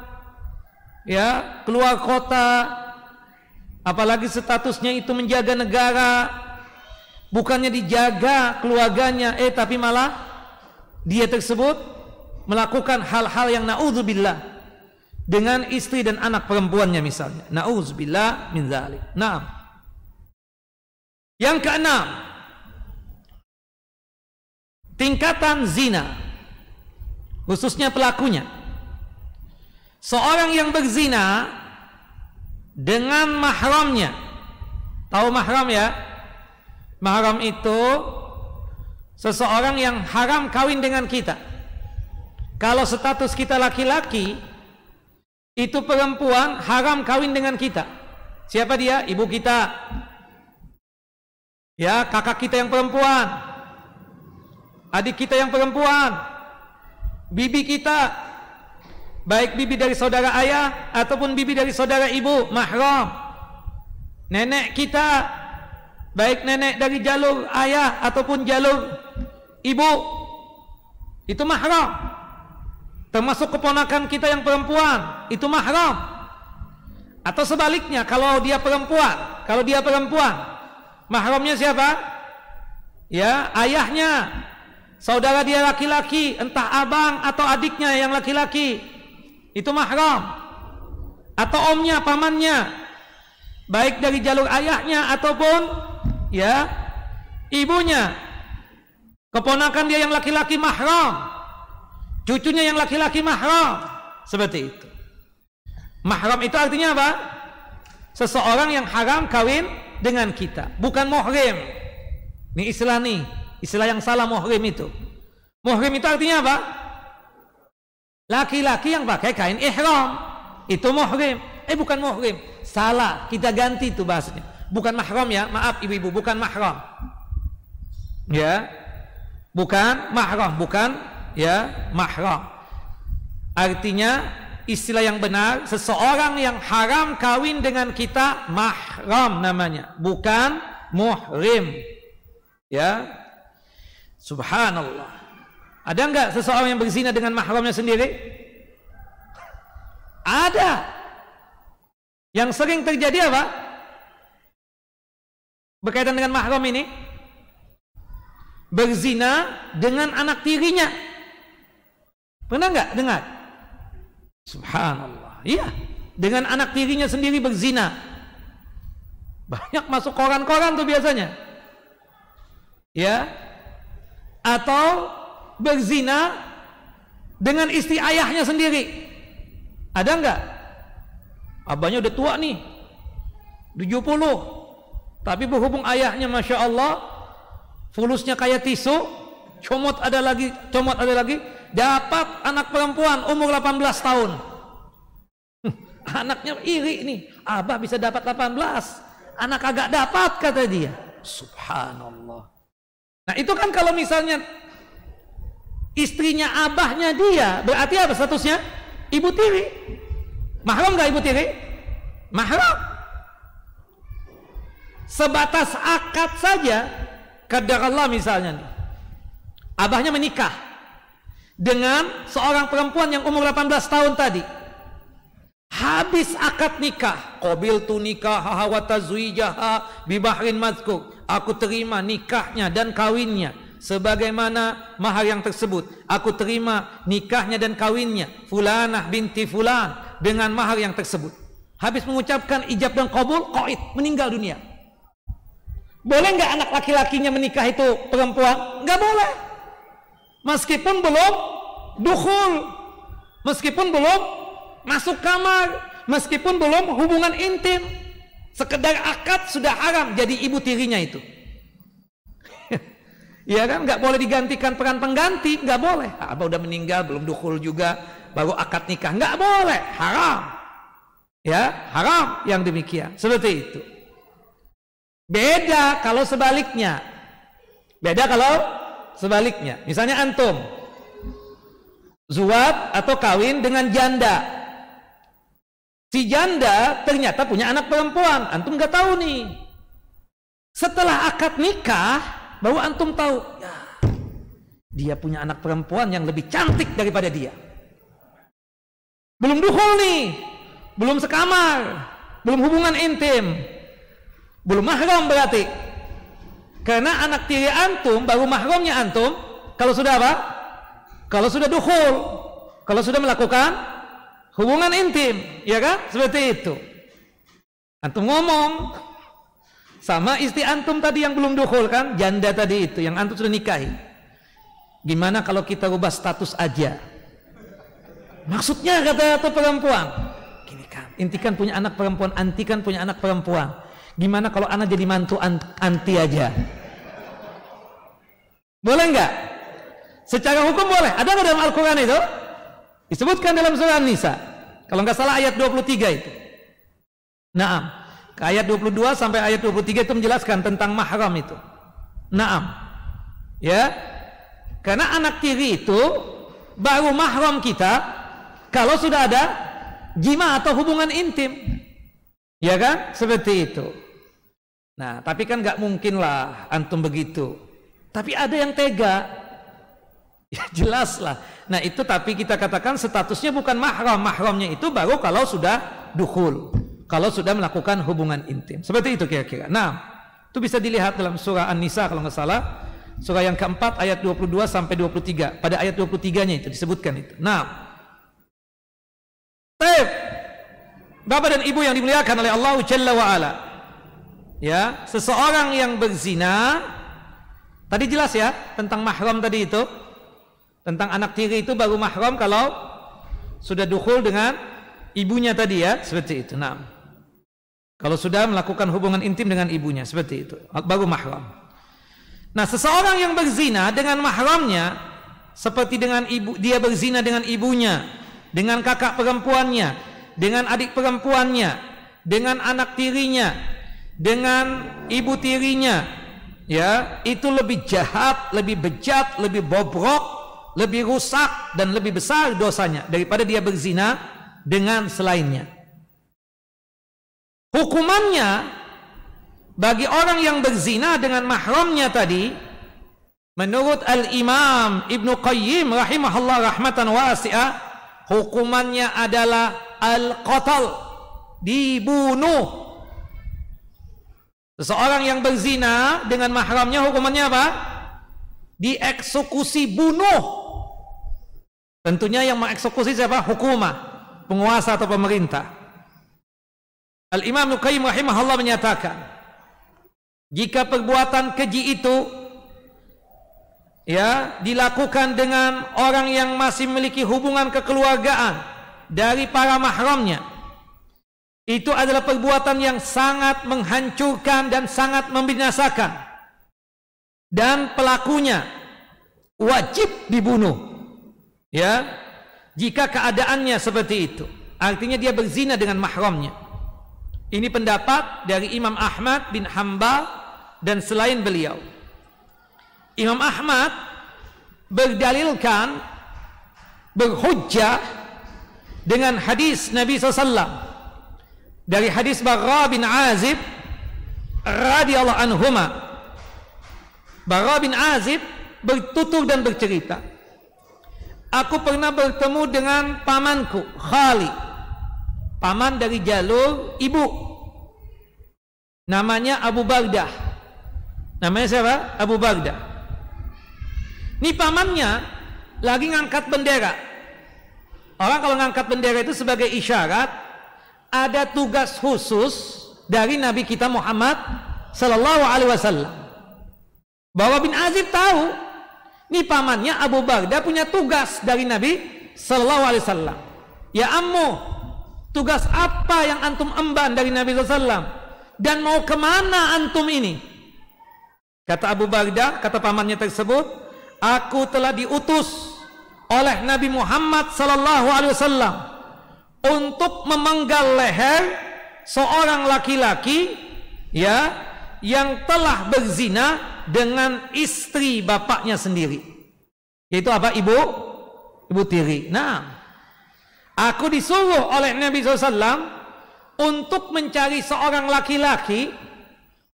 ya, keluar kota, apalagi statusnya itu menjaga negara, bukannya dijaga keluarganya, tapi malah dia tersebut melakukan hal-hal yang na'udzubillah dengan istri dan anak perempuannya misalnya. Na'udzubillah min dzalik. Naam. Yang keenam, tingkatan zina, khususnya pelakunya. Seorang yang berzina dengan mahramnya. Tahu mahram ya? Mahram itu seseorang yang haram kawin dengan kita. Kalau status kita laki-laki, itu perempuan haram kawin dengan kita. Siapa dia? Ibu kita, ya, kakak kita yang perempuan, adik kita yang perempuan, bibi kita, baik bibi dari saudara ayah ataupun bibi dari saudara ibu, mahram. Nenek kita, baik nenek dari jalur ayah ataupun jalur ibu, itu mahram. Termasuk keponakan kita yang perempuan, itu mahram. Atau sebaliknya, kalau dia perempuan, mahramnya siapa? Ya, ayahnya, saudara dia laki-laki, entah abang atau adiknya yang laki-laki, itu mahram. Atau omnya, pamannya, baik dari jalur ayahnya ataupun ya ibunya. Keponakan dia yang laki-laki mahram, cucunya yang laki-laki mahram, seperti itu. Mahram itu artinya apa? Seseorang yang haram kawin dengan kita, bukan muhrim. Ini istilah yang salah muhrim itu. Muhrim itu artinya apa? Laki-laki yang pakai kain ihram, itu muhrim. Bukan muhrim, salah, kita ganti itu bahasanya. Bukan mahram ya, maaf ibu-ibu, bukan mahram. Ya, bukan mahram, bukan ya mahram. Artinya istilah yang benar, seseorang yang haram kawin dengan kita mahram namanya, bukan muhrim. Ya, subhanallah. Ada enggak seseorang yang berzina dengan mahramnya sendiri? Ada. Yang sering terjadi apa? Berkaitan dengan mahram ini, berzina dengan anak tirinya. Pernah nggak dengar? Subhanallah. Iya, dengan anak tirinya sendiri berzina. Banyak masuk koran-koran tuh biasanya. Ya. Atau berzina dengan istri ayahnya sendiri. Ada enggak? Abahnya udah tua nih, 70, tapi berhubung ayahnya Masya Allah fulusnya kayak tisu, comot ada lagi, dapat anak perempuan umur 18 tahun. Anaknya iri nih, abah bisa dapat 18, anak agak dapat, kata dia. Subhanallah. Nah itu kan kalau misalnya istrinya abahnya dia, berarti apa statusnya? Ibu tiri. Mahram gak ibu tiri? Mahram. Sebatas akad saja, qadarullah misalnya nih, abahnya menikah dengan seorang perempuan yang umur 18 tahun tadi. Habis akad nikah, qabiltu nikahaha wa tazwijaha bi bahrin mazkur, aku terima nikahnya dan kawinnya sebagaimana mahar yang tersebut. Aku terima nikahnya dan kawinnya fulanah binti fulan dengan mahar yang tersebut. Habis mengucapkan ijab dan qabul, qaid, meninggal dunia. Boleh nggak anak laki-lakinya menikah itu perempuan? Nggak boleh. Meskipun belum dukhul, meskipun belum masuk kamar, meskipun belum hubungan intim, sekedar akad sudah haram jadi ibu tirinya itu. Ya kan, nggak boleh digantikan peran pengganti, nggak boleh. Abah udah meninggal, belum dukhul juga, baru akad nikah, nggak boleh, haram. Ya, haram yang demikian, seperti itu. Beda kalau sebaliknya. Beda kalau sebaliknya. Misalnya antum zuwat atau kawin dengan janda. Si janda ternyata punya anak perempuan, antum nggak tahu nih. Setelah akad nikah baru antum tahu, ya, dia punya anak perempuan yang lebih cantik daripada dia. Belum dukhul nih, belum sekamar, belum hubungan intim, belum mahram berarti. Karena anak tiri antum baru mahramnya antum kalau sudah apa? Kalau sudah dukhul, kalau sudah melakukan hubungan intim, ya kan? Seperti itu. Antum ngomong sama istri antum tadi yang belum dukhul kan, janda tadi itu yang antum sudah nikahi. Gimana kalau kita rubah status aja? Maksudnya kata tuh perempuan, gini kan, inti kan punya anak perempuan, anti kan punya anak perempuan. Gimana kalau anak jadi mantu anti aja? Boleh nggak? Secara hukum boleh. Ada nggak dalam Al-Quran itu? Disebutkan dalam surah An-Nisa. Kalau nggak salah ayat 23 itu. Naam. Ayat 22 sampai ayat 23 itu menjelaskan tentang mahram itu. Naam. Ya. Karena anak tiri itu baru mahram kita kalau sudah ada jima atau hubungan intim. Ya kan? Seperti itu. Nah, tapi kan nggak mungkin lah antum begitu. Tapi ada yang tega. Ya jelas lah. Nah itu tapi kita katakan statusnya bukan mahram. Mahramnya itu baru kalau sudah dukhul, kalau sudah melakukan hubungan intim. Seperti itu kira-kira. Nah itu bisa dilihat dalam surah An-Nisa kalau nggak salah, surah yang keempat ayat 22 sampai 23. Pada ayat 23-nya itu disebutkan itu. Nah, Bapak dan Ibu yang dimuliakan oleh Allah Jalla wa Ala, ya, seseorang yang berzina, tadi jelas ya tentang mahram tadi itu. Tentang anak tiri itu baru mahram kalau sudah dukhul dengan ibunya tadi ya, seperti itu. Nah, kalau sudah melakukan hubungan intim dengan ibunya, seperti itu, baru mahram. Nah, seseorang yang berzina dengan mahramnya, seperti dengan ibu, dia berzina dengan ibunya, dengan kakak perempuannya, dengan adik perempuannya, dengan anak tirinya, dengan ibu tirinya, ya, itu lebih jahat, lebih bejat, lebih bobrok, lebih rusak dan lebih besar dosanya daripada dia berzina dengan selainnya. Hukumannya bagi orang yang berzina dengan mahramnya tadi, menurut Al-Imam Ibnu Qayyim rahimahullah rahmatan wasi'ah, hukumannya adalah al-qatal, dibunuh. Seseorang yang berzina dengan mahramnya hukumannya apa? Dieksekusi, bunuh. Tentunya yang mengeksekusi siapa? Hukumah. penguasa atau pemerintah. Al-Imam Ibnu Qayyim rahimahullah menyatakan, jika perbuatan keji itu ya dilakukan dengan orang yang masih memiliki hubungan kekeluargaan dari para mahramnya, itu adalah perbuatan yang sangat menghancurkan dan sangat membinasakan, dan pelakunya wajib dibunuh. Ya, jika keadaannya seperti itu, artinya dia berzina dengan mahramnya. Ini pendapat dari Imam Ahmad bin Hanbal dan selain beliau. Imam Ahmad berdalilkan, berhujjah dengan hadis Nabi SAW, dari hadis Barra bin Azib radhiyallahu anhuma. Barra bin Azib bertutur dan bercerita, aku pernah bertemu dengan pamanku Khali, paman dari jalur ibu, namanya Abu Bardah. Namanya siapa? Abu Bardah. Ini pamannya lagi ngangkat bendera. Orang kalau ngangkat bendera itu sebagai isyarat ada tugas khusus dari Nabi kita Muhammad sallallahu alaihi wasallam. Bahwa bin Azib tahu, nih pamannya Abu Bardah punya tugas dari Nabi sallallahu alaihi wasallam. Ya ammu, tugas apa yang antum emban dari Nabi sallallahu alaihi wasallam? Dan mau kemana antum ini? Kata Abu Bardah, kata pamannya tersebut, aku telah diutus oleh Nabi Muhammad sallallahu alaihi wasallam untuk memenggal leher seorang laki-laki ya yang telah berzina dengan istri bapaknya sendiri, yaitu apa? Ibu tiri. Nah, aku disuruh oleh Nabi SAW untuk mencari seorang laki-laki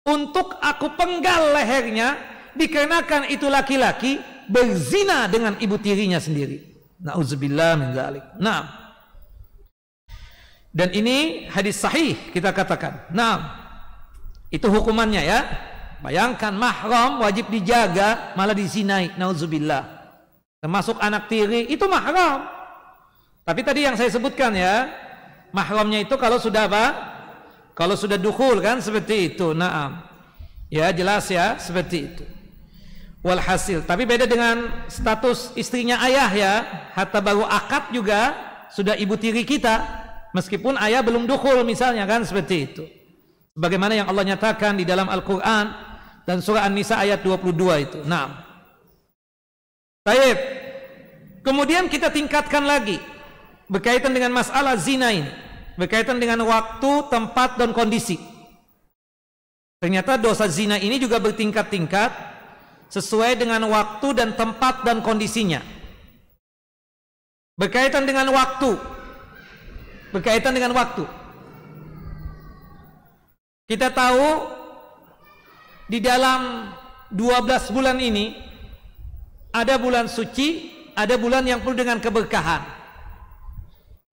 untuk aku penggal lehernya, dikarenakan itu laki-laki berzina dengan ibu tirinya sendiri. Nauzubillah min dzalik. Nah, dan ini hadis sahih kita katakan. Nah, itu hukumannya ya. Bayangkan mahram wajib dijaga malah dizinai. Nauzubillah. Termasuk anak tiri itu mahram. Tapi tadi yang saya sebutkan ya, mahramnya itu kalau sudah apa? Kalau sudah dukhul kan seperti itu. Naam. Ya jelas ya seperti itu. Walhasil. Tapi beda dengan status istrinya ayah ya. Hatta baru akad juga sudah ibu tiri kita. Meskipun ayah belum dukhul misalnya kan seperti itu. Sebagaimana yang Allah nyatakan di dalam Al-Quran dan surah An-Nisa ayat 22 itu. Nah, baik. Kemudian kita tingkatkan lagi berkaitan dengan masalah zina ini, berkaitan dengan waktu, tempat dan kondisi. Ternyata dosa zina ini juga bertingkat-tingkat sesuai dengan waktu dan tempat dan kondisinya. Berkaitan dengan waktu. Kita tahu di dalam 12 bulan ini ada bulan suci, ada bulan yang penuh dengan keberkahan.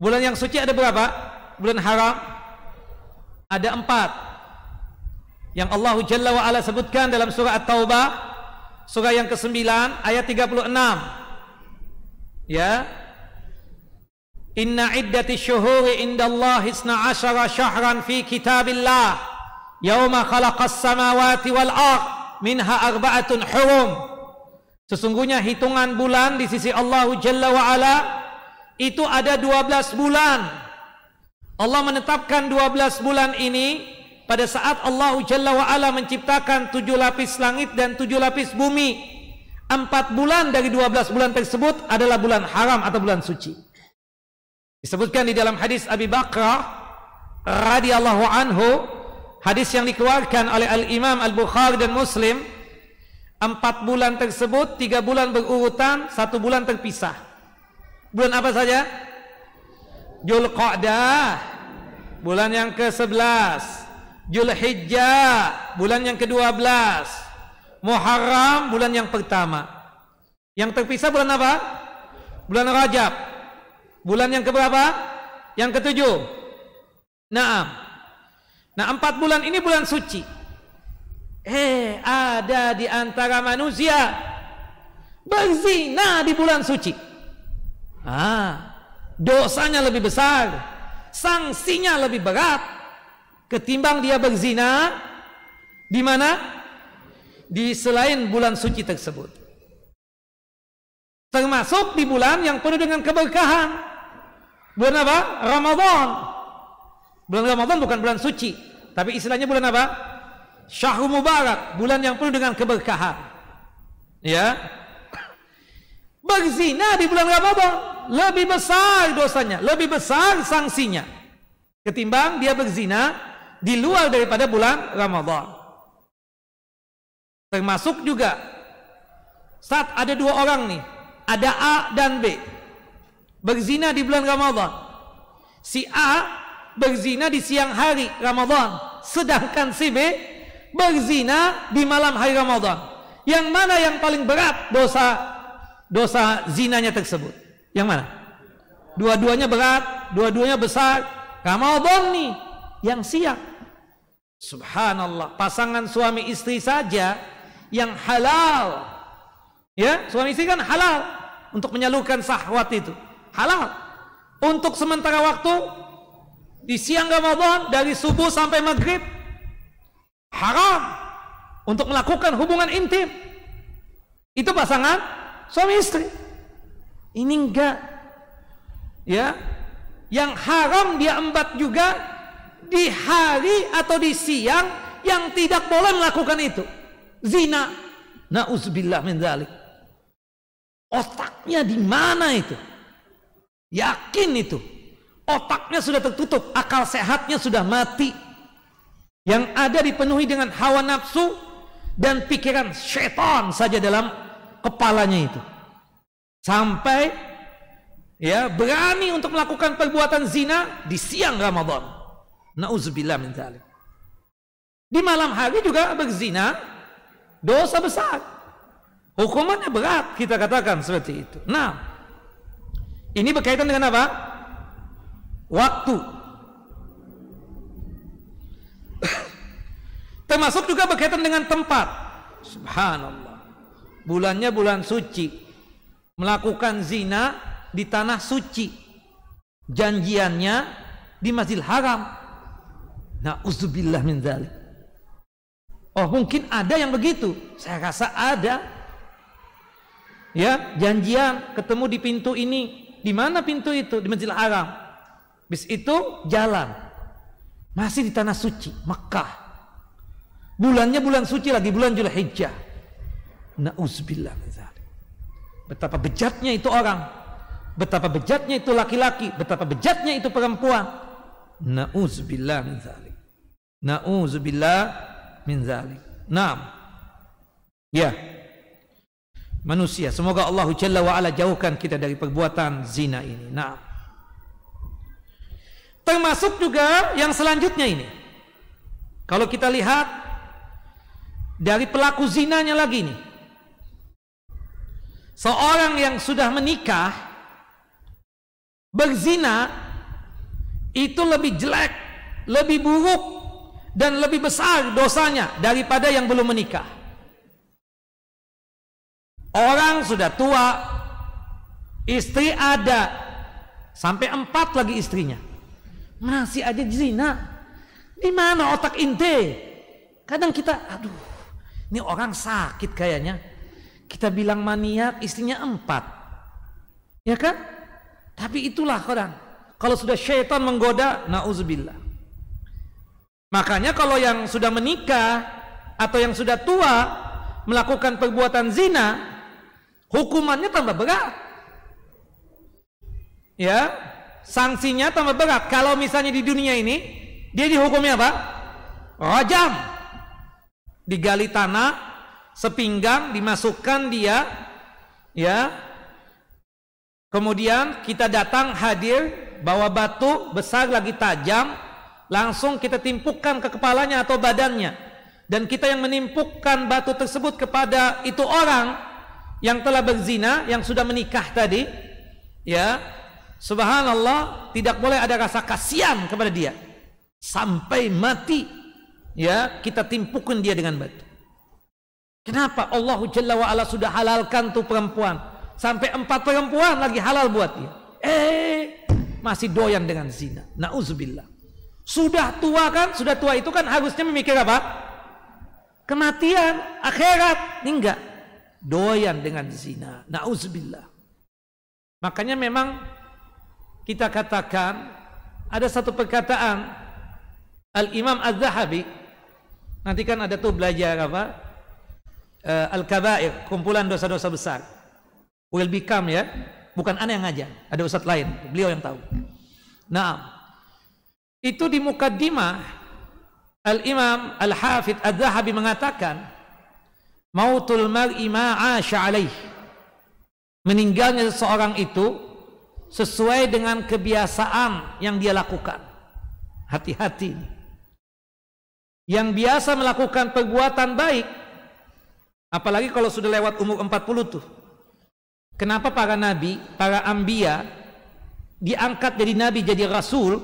Bulan yang suci ada berapa? Bulan haram ada 4 yang Allah Jalla wa Ala sebutkan dalam surah At-Taubah, surah yang ke-9 ayat 36. Ya, inna iddati syuhuri indallahi 12 syahran fi kitabillah yauma khalaqas samawati wal ard minha arba'atun hurum. Sesungguhnya hitungan bulan di sisi Allah Jalla wa Ala itu ada 12 bulan. Allah menetapkan 12 bulan ini pada saat Allah Jalla wa Ala menciptakan 7 lapis langit dan 7 lapis bumi. 4 bulan dari 12 bulan tersebut adalah bulan haram atau bulan suci. Disebutkan di dalam hadis Abi Bakrah radhiyallahu anhu, hadis yang dikeluarkan oleh Al-Imam Al-Bukhari dan Muslim. 4 bulan tersebut 3 bulan berurutan, 1 bulan terpisah. Bulan apa saja? Dzulqa'dah bulan yang ke-11, Dzulhijjah bulan yang ke-12, Muharram bulan yang pertama. Yang terpisah bulan apa? Bulan Rajab. Bulan yang keberapa? Yang ke-7. Naam. Nah, 4 bulan ini bulan suci. Ada di antara manusia berzina di bulan suci. dosanya lebih besar, sanksinya lebih berat ketimbang dia berzina di mana? Di selain bulan suci tersebut. Termasuk di bulan yang penuh dengan keberkahan. Bulan apa? Ramadan. Bulan Ramadan bukan bulan suci, tapi istilahnya bulan apa? Syahrul Mubarak, bulan yang penuh dengan keberkahan. Ya. Berzina di bulan Ramadan lebih besar dosanya, lebih besar sanksinya ketimbang dia berzina di luar daripada bulan Ramadan. Termasuk juga saat ada dua orang nih, ada A dan B, berzina di bulan Ramadan. Si A berzina di siang hari Ramadan, sedangkan si B berzina di malam hari Ramadan. Yang mana yang paling berat dosa zinanya tersebut? Yang mana? Dua-duanya berat, dua-duanya besar. Ramadan nih yang siang. Subhanallah, pasangan suami istri saja yang halal, ya, suami istri kan halal untuk menyalurkan syahwat itu, halal untuk sementara waktu di siang Ramadan dari subuh sampai maghrib, haram untuk melakukan hubungan intim. Itu pasangan suami istri. Ini enggak, ya, yang haram dia embat juga di hari atau di siang yang tidak boleh melakukan itu. Zina, na'udzubillah min dzalik. Otaknya di mana itu? Yakin itu. Otaknya sudah tertutup, akal sehatnya sudah mati. Yang ada dipenuhi dengan hawa nafsu dan pikiran syaitan saja dalam kepalanya itu. Sampai ya berani untuk melakukan perbuatan zina di siang Ramadan. Na'udzubillah min dzalik. Di malam hari juga berzina, dosa besar, hukumannya berat, kita katakan seperti itu. Nah, ini berkaitan dengan apa? Waktu. Termasuk juga berkaitan dengan tempat. Subhanallah, bulannya bulan suci, melakukan zina di tanah suci, janjiannya di Masjidil Haram. Na'udzubillah min dzalik. Oh, mungkin ada yang begitu. Saya rasa ada. Ya, janjian ketemu di pintu ini. Di mana pintu itu? Di Masjidil Haram. Bis itu jalan. Masih di tanah suci, Mekah. Bulannya bulan suci lagi, bulan Dzulhijjah. Na'udzubillah min dzalik. Betapa bejatnya itu orang. Betapa bejatnya itu laki-laki, betapa bejatnya itu perempuan. Na'udzubillah min dzalik. Na'udzubillah min dzalik. Naam. Ya. Manusia, semoga Allah Jalla wa Ala jauhkan kita dari perbuatan zina ini. Naam. Termasuk juga yang selanjutnya ini. Kalau kita lihat dari pelaku zinanya lagi nih. Seorang yang sudah menikah berzina itu lebih jelek, lebih buruk dan lebih besar dosanya daripada yang belum menikah. Orang sudah tua, istri ada, sampai 4 lagi istrinya, masih aja zina. Di mana otak ente? Kadang kita, aduh, ini orang sakit kayaknya. Kita bilang maniak, istrinya 4, ya kan? Tapi itulah orang, kalau sudah syaitan menggoda, na'udzubillah. Makanya kalau yang sudah menikah atau yang sudah tua melakukan perbuatan zina, hukumannya tambah berat. Ya, sanksinya tambah berat. Kalau misalnya di dunia ini dia dihukumnya apa? Rajam. Digali tanah sepinggang, dimasukkan dia, ya. Kemudian kita datang hadir bawa batu besar lagi tajam, langsung kita timpukkan ke kepalanya atau badannya, dan kita yang menimpukkan batu tersebut kepada itu orang yang telah berzina, yang sudah menikah tadi, ya, subhanallah, tidak boleh ada rasa kasihan kepada dia sampai mati, ya, kita timpukkan dia dengan batu. Kenapa? Allah Jalla wa Ala sudah halalkan tuh perempuan, sampai 4 perempuan lagi halal buat dia. masih doyan dengan zina. Nauzubillah. Sudah tua kan? Sudah tua itu kan harusnya memikir apa? Kematian, akhirat. Ini enggak. Doyan dengan zina. Nauzubillah. Makanya memang kita katakan ada satu perkataan Al-Imam Az-Zahabi. Nanti kan ada tuh belajar apa? Al-Kabair, kumpulan dosa-dosa besar. Will become ya. Bukan ana yang ngajar, ada ustadz lain, beliau yang tahu. Nah, itu di mukaddimah Al-Imam Al-Hafidh Az-Zahabi mengatakan, mautul mar'i ma'asha alaih. Meninggalnya seseorang itu sesuai dengan kebiasaan yang dia lakukan. Hati-hati. Yang biasa melakukan perbuatan baik, apalagi kalau sudah lewat umur 40 tuh. Kenapa para nabi, para anbiya diangkat jadi nabi, jadi rasul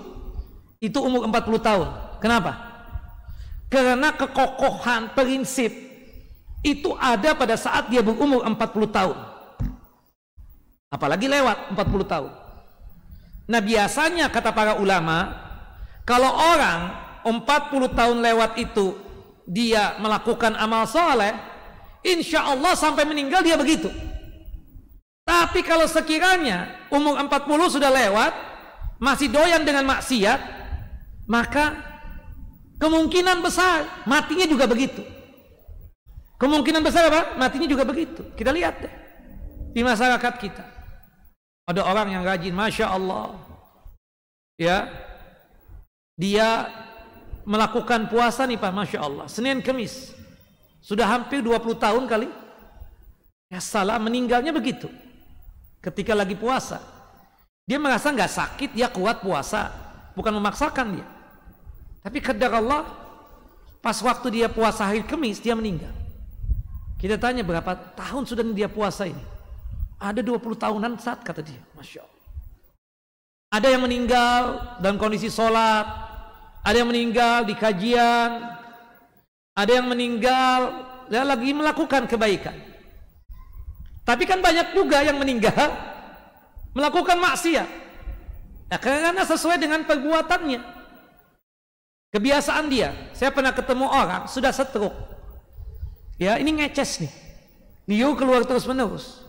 itu umur 40 tahun? Kenapa? Karena kekokohan prinsip itu ada pada saat dia berumur 40 tahun. Apalagi lewat 40 tahun. Nah, biasanya kata para ulama, kalau orang 40 tahun lewat itu dia melakukan amal soleh, insya Allah sampai meninggal dia begitu. Tapi kalau sekiranya umur 40 sudah lewat, masih doyan dengan maksiat, maka kemungkinan besar matinya juga begitu. Kemungkinan besar apa? Matinya juga begitu. Kita lihat deh di masyarakat kita. Ada orang yang rajin, Masya Allah. Ya, dia melakukan puasa nih Pak, Masya Allah. Senin Kemis. Sudah hampir 20 tahun kali. Ya salah, meninggalnya begitu. Ketika lagi puasa, dia merasa nggak sakit, dia kuat puasa, bukan memaksakan dia. Tapi qadar Allah, pas waktu dia puasa hari Kamis dia meninggal. Kita tanya berapa tahun sudah dia puasa ini? Ada 20 tahunan saat kata dia, Masya Allah. Ada yang meninggal dalam kondisi sholat, ada yang meninggal di kajian, ada yang meninggal dia lagi melakukan kebaikan. Tapi kan banyak juga yang meninggal melakukan maksiat. Nah, karena sesuai dengan perbuatannya, kebiasaan dia. Saya pernah ketemu orang sudah stroke. Ya, ini ngeces nih. Dia keluar terus menerus.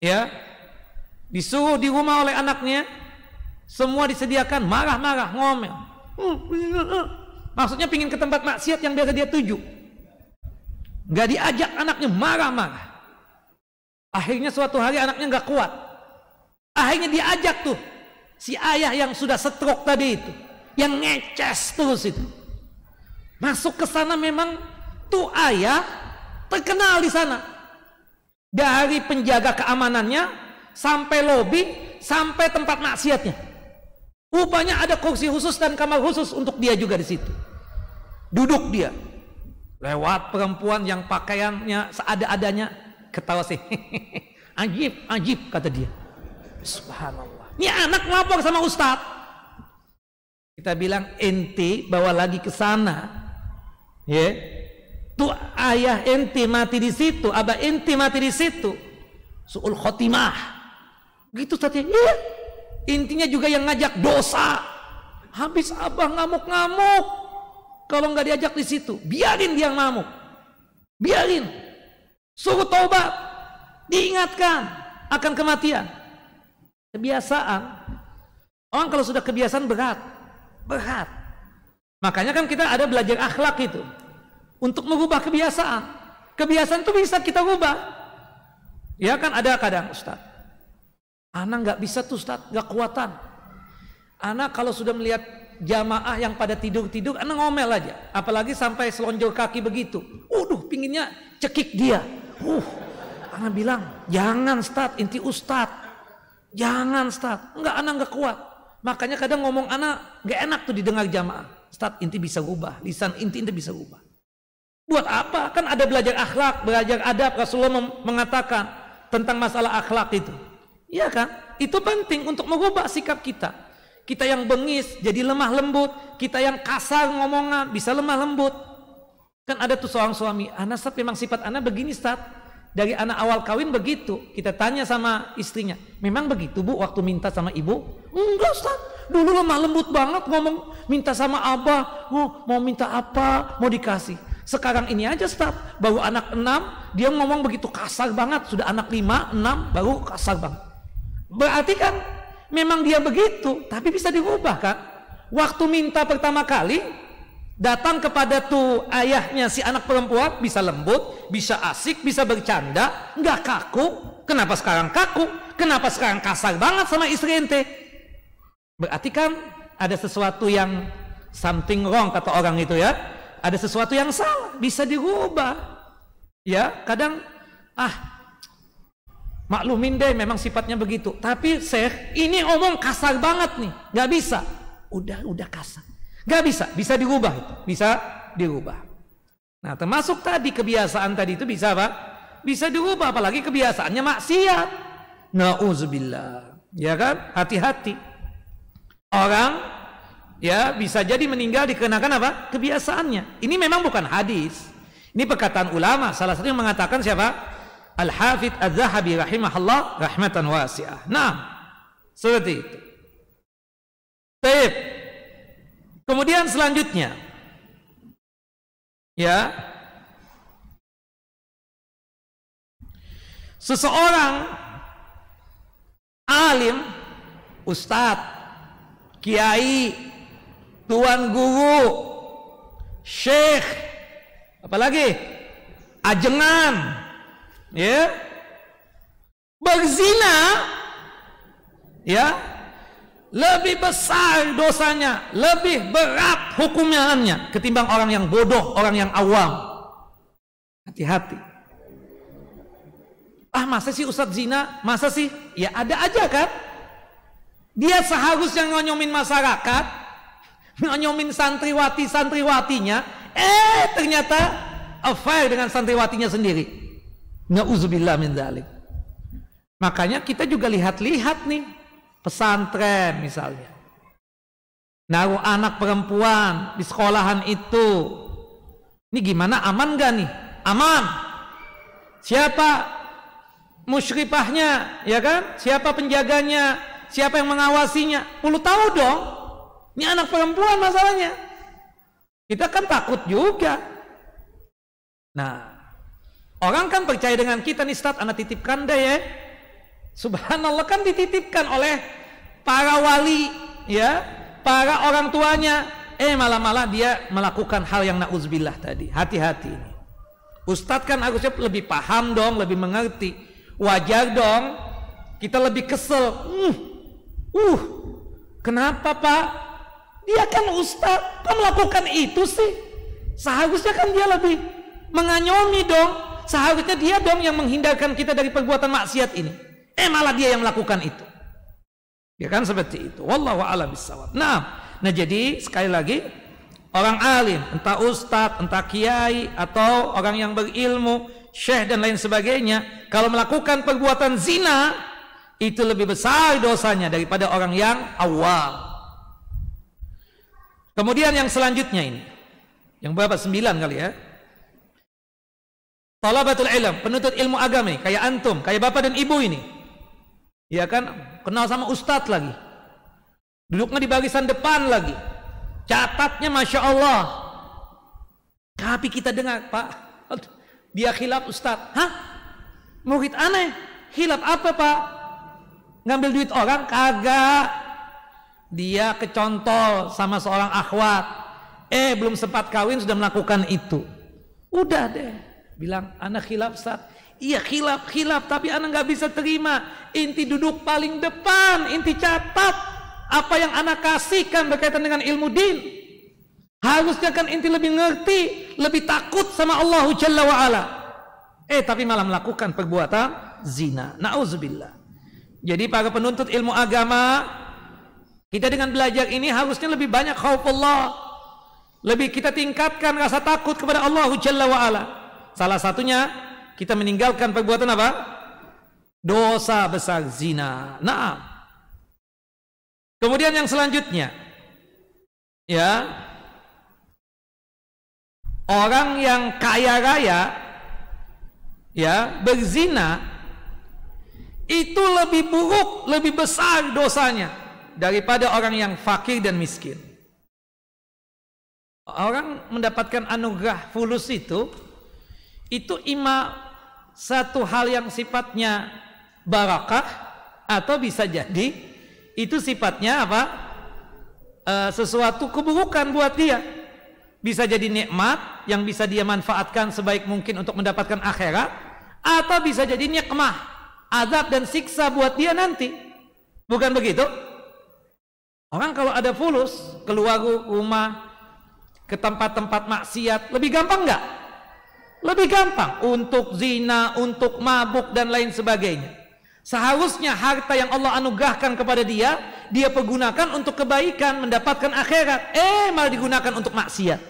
Ya, disuruh di rumah oleh anaknya, semua disediakan, marah-marah, ngomel. Maksudnya pingin ke tempat maksiat yang biasa dia tuju. Gak diajak anaknya, marah-marah. Akhirnya suatu hari anaknya nggak kuat. Akhirnya diajak tuh si ayah yang sudah stroke tadi itu, yang ngeces terus itu. Masuk ke sana, memang tuh ayah terkenal di sana. Dari penjaga keamanannya sampai lobi, sampai tempat maksiatnya. Rupanya ada kursi khusus dan kamar khusus untuk dia juga di situ. Duduk dia. Lewat perempuan yang pakaiannya seada-adanya. Ketawa sih, ajib, ajib kata dia. Subhanallah. Ini anak lapor sama ustadz. Kita bilang ente bawa lagi ke sana, ya. Tuh ayah ente mati di situ, abah ente mati di situ. Su'ul khotimah. Gitu tadi. Ya. Intinya juga yang ngajak dosa. Habis abah ngamuk-ngamuk. Kalau nggak diajak di situ, biarin dia ngamuk. Biarin. Suruh taubat, diingatkan akan kematian. Kebiasaan. Orang kalau sudah kebiasaan berat. Makanya kan kita ada belajar akhlak itu untuk mengubah kebiasaan. Kebiasaan itu bisa kita ubah. Ya kan ada kadang, Ustaz, anak nggak bisa tuh Ustaz, nggak kuatan. Anak kalau sudah melihat jamaah yang pada tidur-tidur, anak ngomel aja. Apalagi sampai selonjor kaki begitu. Pinginnya cekik dia. Anak bilang, jangan Ustaz, inti Ustaz. Jangan Ustaz, anak nggak kuat. Makanya kadang ngomong anak nggak enak tuh didengar jamaah. Ustaz, inti bisa rubah, lisan inti bisa rubah. Buat apa? Kan ada belajar akhlak, belajar adab. Rasulullah mengatakan tentang masalah akhlak itu. Iya kan? Itu penting untuk mengubah sikap kita. Kita yang bengis jadi lemah lembut, kita yang kasar ngomongan bisa lemah lembut. Kan ada tuh seorang suami, anak Ustaz memang sifat anak begini Ustaz. Dari anak awal kawin begitu. Kita tanya sama istrinya, memang begitu bu waktu minta sama ibu? Enggak Ustaz, dulu lemah lembut banget ngomong minta sama abah, mau minta apa mau dikasih. Sekarang ini aja Ustaz, baru anak 6 dia ngomong begitu kasar banget. Sudah anak 5, 6 baru kasar banget. Berarti kan memang dia begitu, tapi bisa dirubah kan. Waktu minta pertama kali datang kepada tuh ayahnya si anak perempuan, bisa lembut, bisa asik, bisa bercanda, nggak kaku. Kenapa sekarang kaku? Kenapa sekarang kasar banget sama istri ente? Berarti kan ada sesuatu yang something wrong kata orang itu ya. Ada sesuatu yang salah, bisa dirubah. Ya, kadang maklumin deh memang sifatnya begitu. Tapi Syekh, ini omong kasar banget nih, nggak bisa. Udah kasar. Gak bisa dirubah itu, bisa dirubah. Nah termasuk tadi kebiasaan tadi itu bisa apa? Bisa dirubah, apalagi kebiasaannya maksiat. Nauzubillah, ya kan? Hati-hati. Orang ya bisa jadi meninggal dikarenakan apa? Kebiasaannya. Ini memang bukan hadis. Ini perkataan ulama. Salah satu yang mengatakan siapa? Al-Hafidz Az-Zahabi rahimahullah rahmatan wasi'ah. Nah, seperti itu. Baik. Kemudian selanjutnya, ya, seseorang alim, ustadz, kiai, tuan guru, syekh, apalagi ajengan, ya, berzina, ya. Lebih besar dosanya, lebih berat hukumannya ketimbang orang yang bodoh, orang yang awam. Hati-hati. Masa sih Ustadz zina? Masa sih? Ya ada aja kan. Dia seharusnya ngonyomin masyarakat, ngonyomin santriwatinya, ternyata affair dengan santriwatinya sendiri. Na'udzubillah min dzalik. Makanya kita juga lihat-lihat nih. Pesantren misalnya, naruh anak perempuan di sekolahan itu, ini gimana, aman gak nih? Aman. Siapa musyrifahnya, ya kan? Siapa penjaganya? Siapa yang mengawasinya? Perlu tahu dong. Ini anak perempuan masalahnya. Kita kan takut juga. Nah, orang kan percaya dengan kita nih, Ustaz, anak titipkan deh ya. Subhanallah, kan dititipkan oleh para wali, ya, para orang tuanya. Malah dia melakukan hal yang na'udzubillah tadi. Hati-hati ini. Ustadz kan harusnya lebih paham dong, lebih mengerti. Wajar dong kita lebih kesel. Kenapa Pak? Dia kan ustadz, kok melakukan itu sih? Seharusnya kan dia lebih mengayomi dong. Seharusnya dia dong yang menghindarkan kita dari perbuatan maksiat ini. Malah dia yang melakukan itu. Ya kan seperti itu. Wallahu a'lam bishawab. Nah jadi sekali lagi, orang alim, entah ustadz, entah kiai, atau orang yang berilmu, syekh dan lain sebagainya, kalau melakukan perbuatan zina, itu lebih besar dosanya daripada orang yang awam. Kemudian yang selanjutnya ini, yang berapa? 9 kali ya. Talabatul ilm, penuntut ilmu agama, kayak antum, kayak bapak dan ibu ini. Ya kan, kenal sama ustadz lagi, duduknya di barisan depan lagi, catatnya Masya Allah. Tapi kita dengar, Pak, dia khilaf ustadz. Murid aneh, khilaf apa Pak? Ngambil duit orang? Kagak. Dia kecontol sama seorang akhwat, belum sempat kawin sudah melakukan itu. Udah deh, bilang anak khilaf ustadz. Iya khilaf, tapi anak nggak bisa terima. Inti duduk paling depan, inti catat apa yang anak kasihkan berkaitan dengan ilmu din. Harusnya kan inti lebih ngerti, lebih takut sama Allah Jalla wa'ala. Tapi malah melakukan perbuatan zina. Na'udzubillah. Jadi para penuntut ilmu agama, kita dengan belajar ini harusnya lebih banyak khaufullah, lebih kita tingkatkan rasa takut kepada Allah Jalla wa'ala. Salah satunya kita meninggalkan perbuatan apa? Dosa besar zina. Nah, kemudian yang selanjutnya, ya, orang yang kaya raya, ya, berzina itu lebih buruk, lebih besar dosanya daripada orang yang fakir dan miskin. Orang mendapatkan anugerah fulus itu ima satu hal yang sifatnya barakah, atau bisa jadi itu sifatnya apa? Sesuatu keburukan buat dia. Bisa jadi nikmat yang bisa dia manfaatkan sebaik mungkin untuk mendapatkan akhirat, atau bisa jadi nikmah, azab dan siksa buat dia nanti. Bukan begitu? Orang kalau ada fulus, keluar rumah ke tempat-tempat maksiat, lebih gampang nggak? Lebih gampang untuk zina, untuk mabuk dan lain sebagainya. Seharusnya harta yang Allah anugerahkan kepada dia, dia pergunakan untuk kebaikan, mendapatkan akhirat. Malah digunakan untuk maksiat.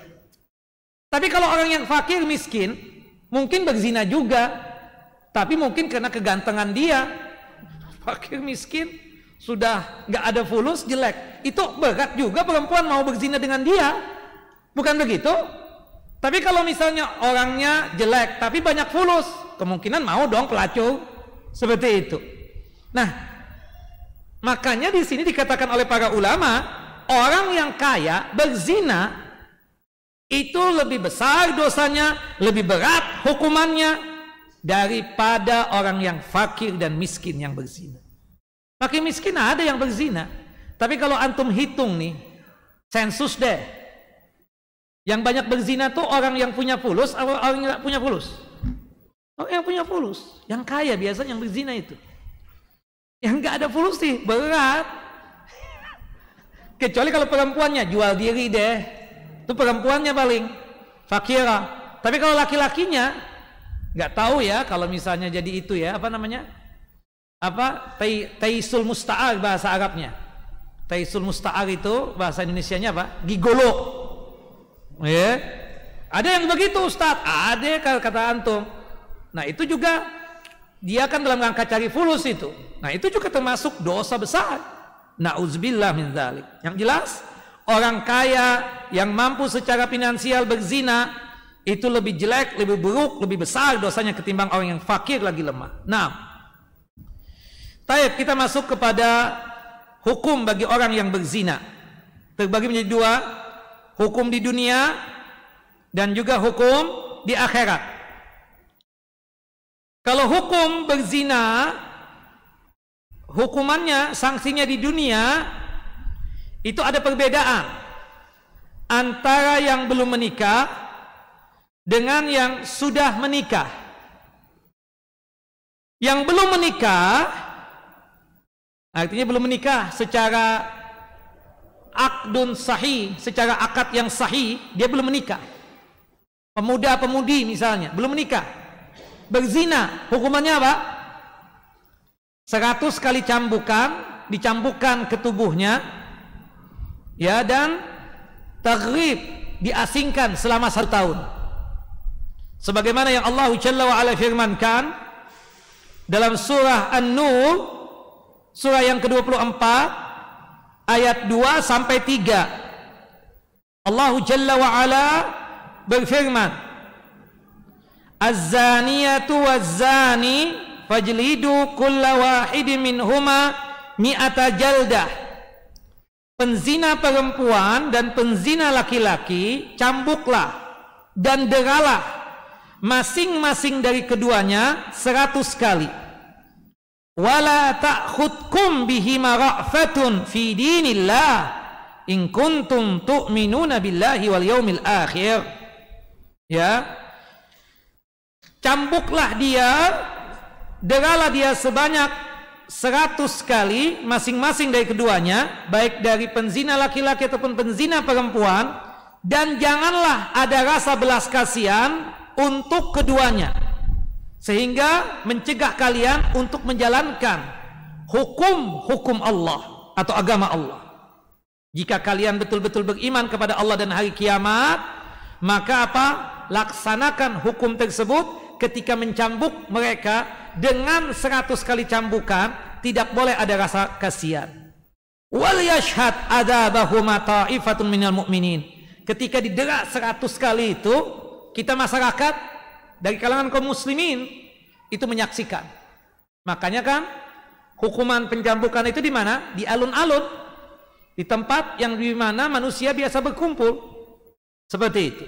Tapi kalau orang yang fakir miskin, mungkin berzina juga, tapi mungkin karena kegantengan dia. Fakir miskin sudah nggak ada fulus, jelek. Itu berat juga perempuan mau berzina dengan dia. Bukan begitu? Tapi kalau misalnya orangnya jelek tapi banyak fulus, kemungkinan mau dong pelacur. Seperti itu. Nah, makanya di sini dikatakan oleh para ulama, orang yang kaya berzina itu lebih besar dosanya, lebih berat hukumannya daripada orang yang fakir dan miskin yang berzina. Fakir miskin ada yang berzina, tapi kalau antum hitung nih, sensus deh, yang banyak berzina tuh orang yang punya fulus atau orang yang nggak punya fulus? Orang yang punya fulus, yang kaya biasanya yang berzina itu. Yang nggak ada fulus sih berat. Kecuali kalau perempuannya jual diri deh, itu perempuannya paling fakira. Tapi kalau laki-lakinya nggak tahu ya, kalau misalnya jadi itu ya, apa namanya? Taisul musta'ar bahasa Arabnya. Taisul musta'ar itu bahasa Indonesianya apa? Gigolo. Ya. Ada yang begitu Ustaz, ada kata antum. Nah itu juga dia kan dalam rangka cari fulus itu. Nah itu juga termasuk dosa besar. Na'udzubillah min dzalik. Yang jelas orang kaya yang mampu secara finansial berzina itu lebih jelek, lebih buruk, lebih besar dosanya ketimbang orang yang fakir lagi lemah. Nah, kita masuk kepada hukum bagi orang yang berzina. Terbagi menjadi dua, hukum di dunia dan juga hukum di akhirat. Kalau hukum berzina, hukumannya, sanksinya di dunia itu ada perbedaan antara yang belum menikah dengan yang sudah menikah. Yang belum menikah artinya belum menikah secara akdun sahih, secara akad yang sahih, dia belum menikah. Pemuda-pemudi misalnya belum menikah, berzina, hukumannya apa? 100 kali cambukan, dicambukkan ke tubuhnya, ya, dan taghrib, diasingkan selama 1 tahun. Sebagaimana yang Allah Jalla wa Ala firmankan dalam surah An-Nur, surah yang ke-24, ayat 2 sampai 3. Allah Jalla wa Ala berfirman, Az-zaniyatu waz-zani fajlidu kulla wahidin minhuma mi'ata jaldah. Penzina perempuan dan penzina laki-laki cambuklah dan deralah masing-masing dari keduanya 100 kali. Wala ta'khudkum bihima ra'fatun fi dinillah in kuntum tu'minuna billahi wal yaumil akhir. Ya, cambuklah dia, deralah dia sebanyak 100 kali masing-masing dari keduanya, baik dari penzina laki-laki ataupun penzina perempuan, dan janganlah ada rasa belas kasihan untuk keduanya, sehingga mencegah kalian untuk menjalankan hukum-hukum Allah atau agama Allah. Jika kalian betul-betul beriman kepada Allah dan hari kiamat, maka apa? Laksanakan hukum tersebut. Ketika mencambuk mereka dengan 100 kali cambukan, tidak boleh ada rasa kasihan. Wal yashhad adzabahuma ta'ifatun minal mu'minin. Ketika didera 100 kali itu, kita masyarakat dari kalangan kaum muslimin itu menyaksikan. Makanya kan hukuman pencambukan itu di mana? Di alun-alun, di tempat yang di mana manusia biasa berkumpul. Seperti itu.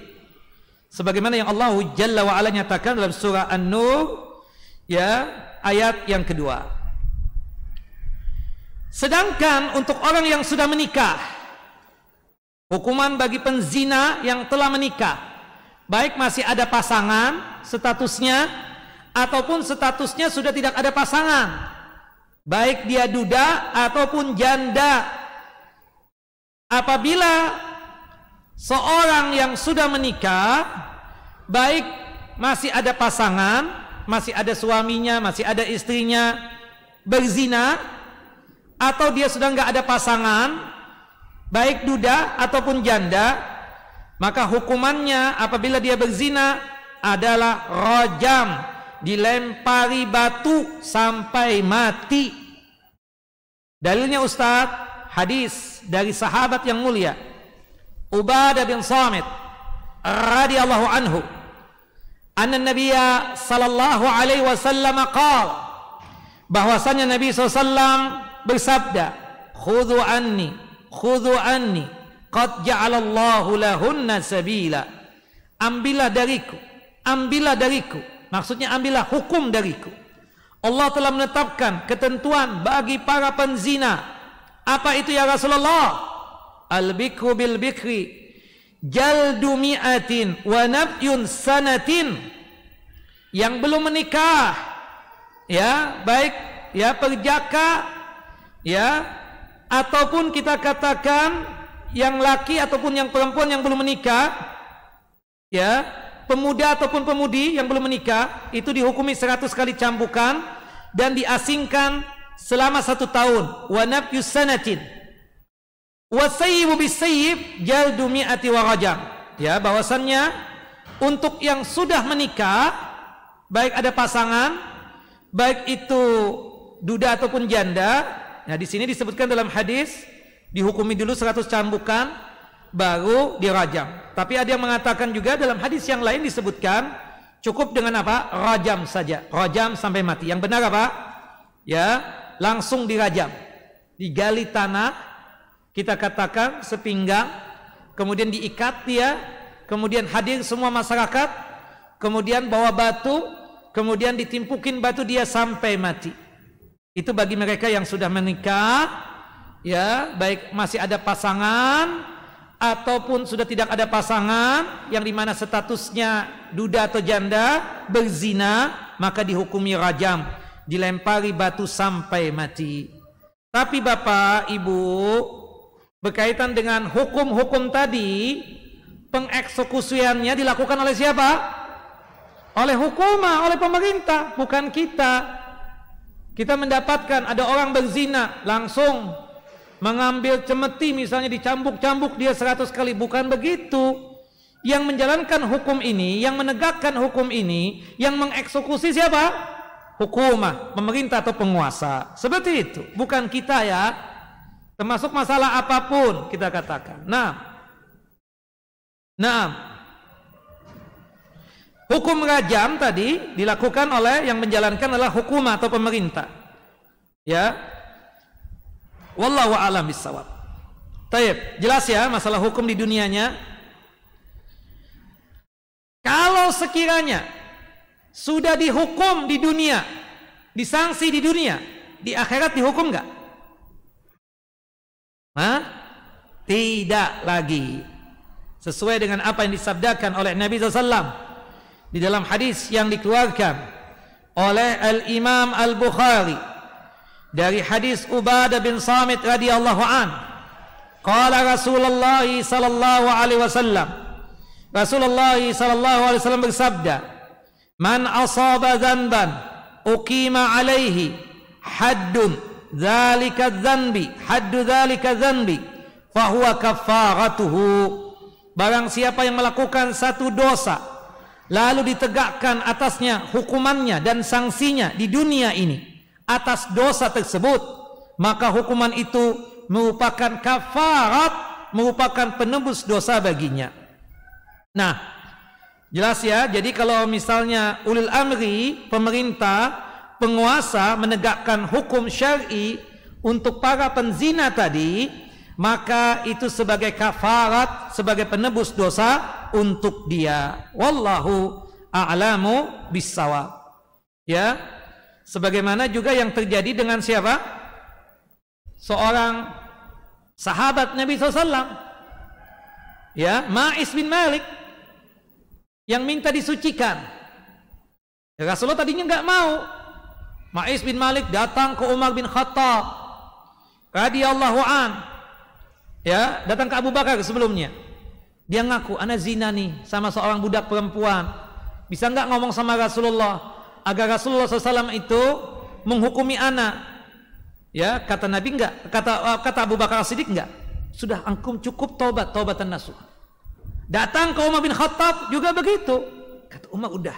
Sebagaimana yang Allah Jalla wa Ala nyatakan dalam surah An-Nur, ya, ayat yang kedua. Sedangkan untuk orang yang sudah menikah, hukuman bagi penzina yang telah menikah, baik masih ada pasangan statusnya ataupun statusnya sudah tidak ada pasangan, baik dia duda ataupun janda. Apabila seorang yang sudah menikah, baik masih ada pasangan, masih ada suaminya, masih ada istrinya, berzina, atau dia sudah nggak ada pasangan, baik duda ataupun janda, maka hukumannya apabila dia berzina adalah rajam, dilempari batu sampai mati. Dalilnya Ustaz, hadis dari sahabat yang mulia Ubadah bin Samit radhiyallahu anhu, anna Nabiyya sallallahu alaihi wasallam qala, bahwasanya Nabi SAW bersabda, khudhu anni qad ja'alallahu lahunna sabila. Ambillah dariku, maksudnya ambillah hukum dariku. Allah telah menetapkan ketentuan bagi para penzina. Apa itu ya Rasulullah? Al-bikru bil bikri jaldu mi'atin wa nafyun sanatin. Yang belum menikah, ya, baik ya perjaka, ya, ataupun kita katakan yang laki ataupun yang perempuan yang belum menikah, ya, pemuda ataupun pemudi yang belum menikah, itu dihukumi 100 kali cambukan dan diasingkan selama 1 tahun. Wa nafyus sanatin wa sayyibu bisayyib jaldu mi'ati wa rajam. Ya, bahwasannya untuk yang sudah menikah, baik ada pasangan, baik itu duda ataupun janda, nah di sini disebutkan dalam hadis dihukumi dulu 100 cambukan baru dirajam. Tapi ada yang mengatakan juga dalam hadis yang lain disebutkan cukup dengan apa? Rajam saja, rajam sampai mati. Yang benar apa? Ya, langsung dirajam, digali tanah, kita katakan sepinggang, kemudian diikat dia, kemudian hadir semua masyarakat, kemudian bawa batu, kemudian ditimpukin batu dia sampai mati. Itu bagi mereka yang sudah menikah, ya, baik masih ada pasangan ataupun sudah tidak ada pasangan, yang dimana statusnya duda atau janda, berzina, maka dihukumi rajam, dilempari batu sampai mati. Tapi Bapak Ibu, berkaitan dengan hukum-hukum tadi, pengeksekusiannya dilakukan oleh siapa? Oleh hukumah, oleh pemerintah, bukan kita. Kita mendapatkan ada orang berzina, langsung mengambil cemeti misalnya, dicambuk-cambuk dia 100 kali. Bukan begitu. Yang menjalankan hukum ini, yang menegakkan hukum ini, yang mengeksekusi siapa? Hukumah, pemerintah atau penguasa. Seperti itu, bukan kita ya. Termasuk masalah apapun kita katakan. Nah, hukum rajam tadi dilakukan oleh yang menjalankan adalah hukumah atau pemerintah. Ya, wallahu a'lam bissawab. Taib, jelas ya masalah hukum di dunianya. Kalau sekiranya sudah dihukum di dunia, disanksi di dunia, di akhirat dihukum enggak? Hah? Tidak lagi. Sesuai dengan apa yang disabdakan oleh Nabi SAW di dalam hadis yang dikeluarkan oleh Al-Imam Al-Bukhari dari hadis Ubadah bin Samit radhiyallahu an. Qala Rasulullah sallallahu alaihi wasallam, Rasulullah sallallahu alaihi wasallam bersabda, "Man asaba dzanban uqima alaihi haddun dzalika dzanbi, haddu dzalika dzanbi, fa huwa kafaratuhu." Barang siapa yang melakukan satu dosa lalu ditegakkan atasnya hukumannya dan sanksinya di dunia ini atas dosa tersebut, maka hukuman itu merupakan kafarat, merupakan penebus dosa baginya. Nah, Jelas ya. Jadi kalau misalnya ulil amri, pemerintah, penguasa menegakkan hukum syar'i untuk para penzina tadi, maka itu sebagai kafarat, sebagai penebus dosa untuk dia. Wallahu a'lamu bissawab. Ya. Sebagaimana juga yang terjadi dengan siapa? Seorang sahabat Nabi SAW, ya, Ma'is bin Malik, yang minta disucikan. Ya, Rasulullah tadinya nggak mau. Ma'is bin Malik datang ke Umar bin Khattab radhiyallahu an, ya, datang ke Abu Bakar sebelumnya. Dia ngaku, ana zina nih sama seorang budak perempuan. Bisa nggak ngomong sama Rasulullah agar Rasulullah SAW itu menghukumi ana? Ya, kata Nabi enggak, kata Abu Bakar As-Siddiq enggak. Sudah, angkum cukup taubatan nasuha. Datang ke Umar bin Khattab juga begitu. Kata Umar, udah,